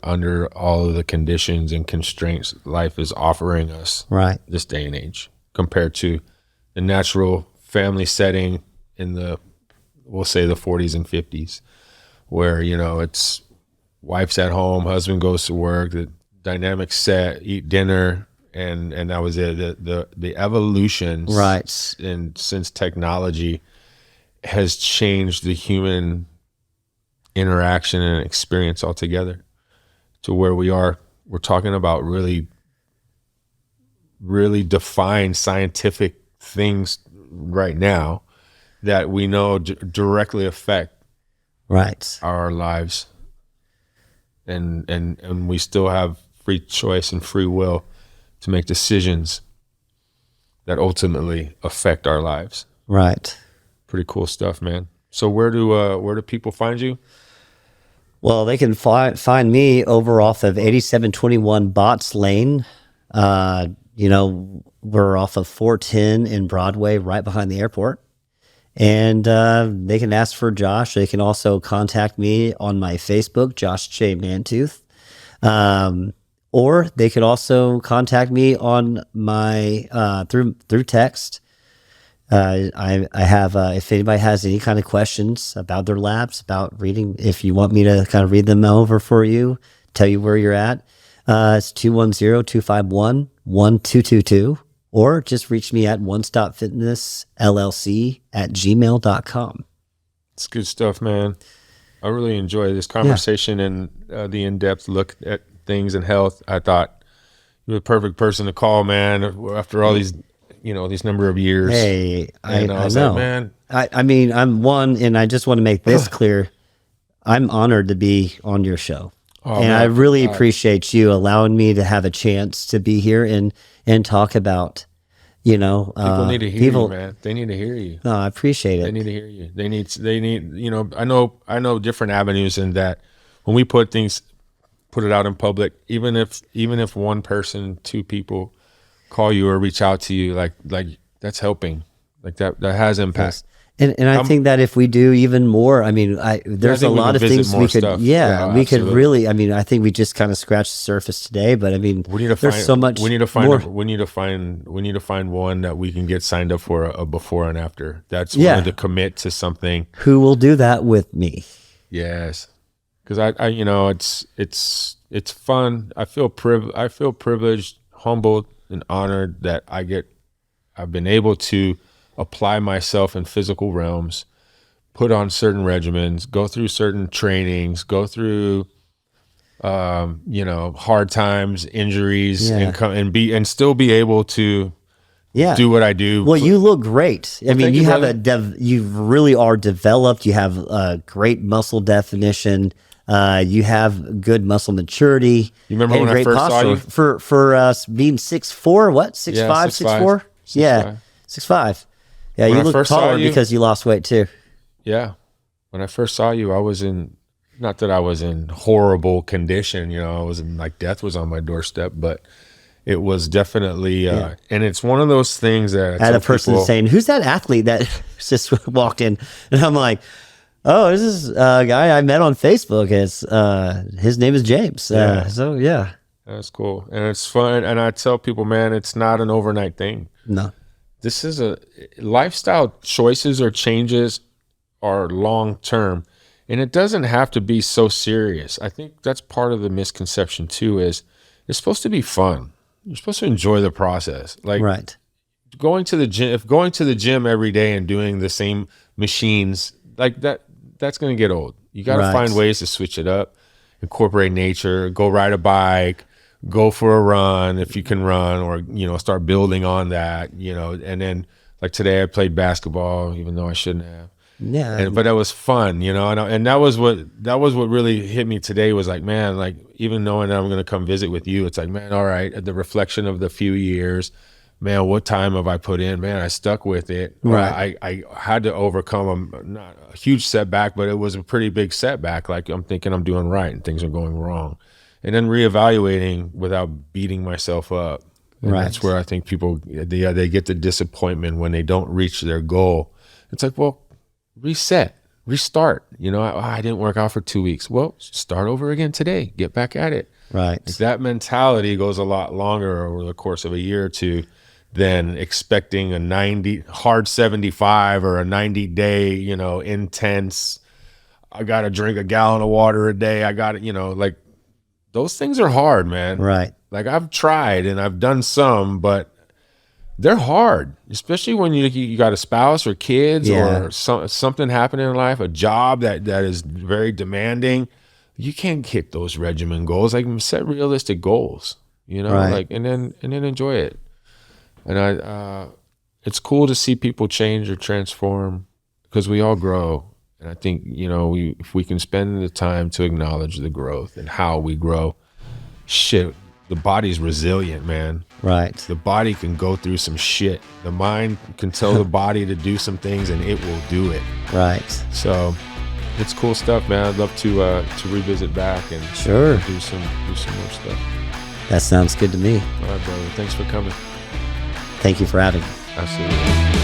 under all of the conditions and constraints life is offering us right this day and age, compared to the natural family setting in we'll say the 40s and 50s, where, it's wife's at home, husband goes to work, the dynamic set, eat dinner, and that was it. The evolution, right, and since technology has changed the human interaction and experience altogether, to where we're talking about really, really defined scientific things right now that we know directly affect right our lives, and we still have free choice and free will to make decisions that ultimately affect our lives. Right. Pretty cool stuff, man. So where do people find you? Well, they can find me over off of 8721 Botts Lane. We're off of 410 in Broadway, right behind the airport. And they can ask for Josh. They can also contact me on my Facebook, Josh J. Mantooth. Or they could also contact me on my through text. I have if anybody has any kind of questions about their labs, about reading, if you want me to kind of read them over for you, tell you where you're at, it's 210-251-1222, or just reach me at onestopfitnessllc@gmail.com. It's good stuff, man. I really enjoy this conversation and the in-depth look at things and health. I thought you were the perfect person to call, man, after all these number of years. Hey, I know. Like, man. I mean, I'm one, and I just want to make this clear. I'm honored to be on your show. And man, I really appreciate you allowing me to have a chance to be here and talk about, people need to hear you, man. They need to hear you. No, I appreciate it. They need to hear you. They need, I know different avenues in that when we put it out in public, even if one person, two people call you or reach out to you, like that's helping, like that has impact. Yes. And I think that if we do even more, I mean, there's a lot of things we could, we could really, I mean, I think we just kind of scratched the surface today, but I mean, there's so much. We need to find one that we can get signed up for a before and after. That's willing to commit to something. Who will do that with me? Yes. Cause it's fun. I feel privileged, humbled, and honored that I've been able to apply myself in physical realms, put on certain regimens, go through certain trainings, go through, hard times, injuries, and still be able to do what I do. Well, you look great. I mean, you really are developed. You have a great muscle definition. You have good muscle maturity. You remember when I first saw you? For us being 6'4", what? 6'5", 6'4"? Yeah, 6'5". Yeah, you look taller because you lost weight too. Yeah. When I first saw you, I was not that I was in horrible condition, I was like death was on my doorstep, but it was definitely, and it's one of those things that I had a person saying, "Who's that athlete that just walked in?" And I'm like, "Oh, this is a guy I met on Facebook. His name is James." So yeah, that's cool, and it's fun. And I tell people, man, it's not an overnight thing. No, this is a lifestyle choices or changes are long term, and it doesn't have to be so serious. I think that's part of the misconception too. Is it's supposed to be fun. You're supposed to enjoy the process. Like going to the gym. If going to the gym every day and doing the same machines like that. That's going to get old. You got to find ways to switch it up, incorporate nature, go ride a bike, go for a run if you can run, or, start building on that, and then like today I played basketball, even though I shouldn't have. Yeah. But that was fun, and that was what really hit me today was like, man, like even knowing that I'm going to come visit with you, it's like, man, all right, the reflection of the few years, man, what time have I put in? Man, I stuck with it. Right. I had to overcome not a huge setback, but it was a pretty big setback. Like I'm thinking I'm doing right and things are going wrong. And then reevaluating without beating myself up. And that's where I think people, they get the disappointment when they don't reach their goal. It's like, well, reset, restart. I didn't work out for 2 weeks. Well, start over again today. Get back at it. Right. Like that mentality goes a lot longer over the course of a year or two than expecting a 90 hard 75 or a 90-day, intense. I got to drink a gallon of water a day. I got to, like those things are hard, man. Right. Like I've tried and I've done some, but they're hard, especially when you got a spouse or kids or something happening in life, a job that is very demanding. You can't hit those regimen goals. Like set realistic goals, like, and then enjoy it. And it's cool to see people change or transform because we all grow. And I think, if we can spend the time to acknowledge the growth and how we grow, shit, the body's resilient, man. Right. The body can go through some shit. The mind can tell the body to do some things, and it will do it. Right. So it's cool stuff, man. I'd love to revisit back and sure do some more stuff. That sounds good to me. All right, brother. Thanks for coming. Thank you for having me. Absolutely.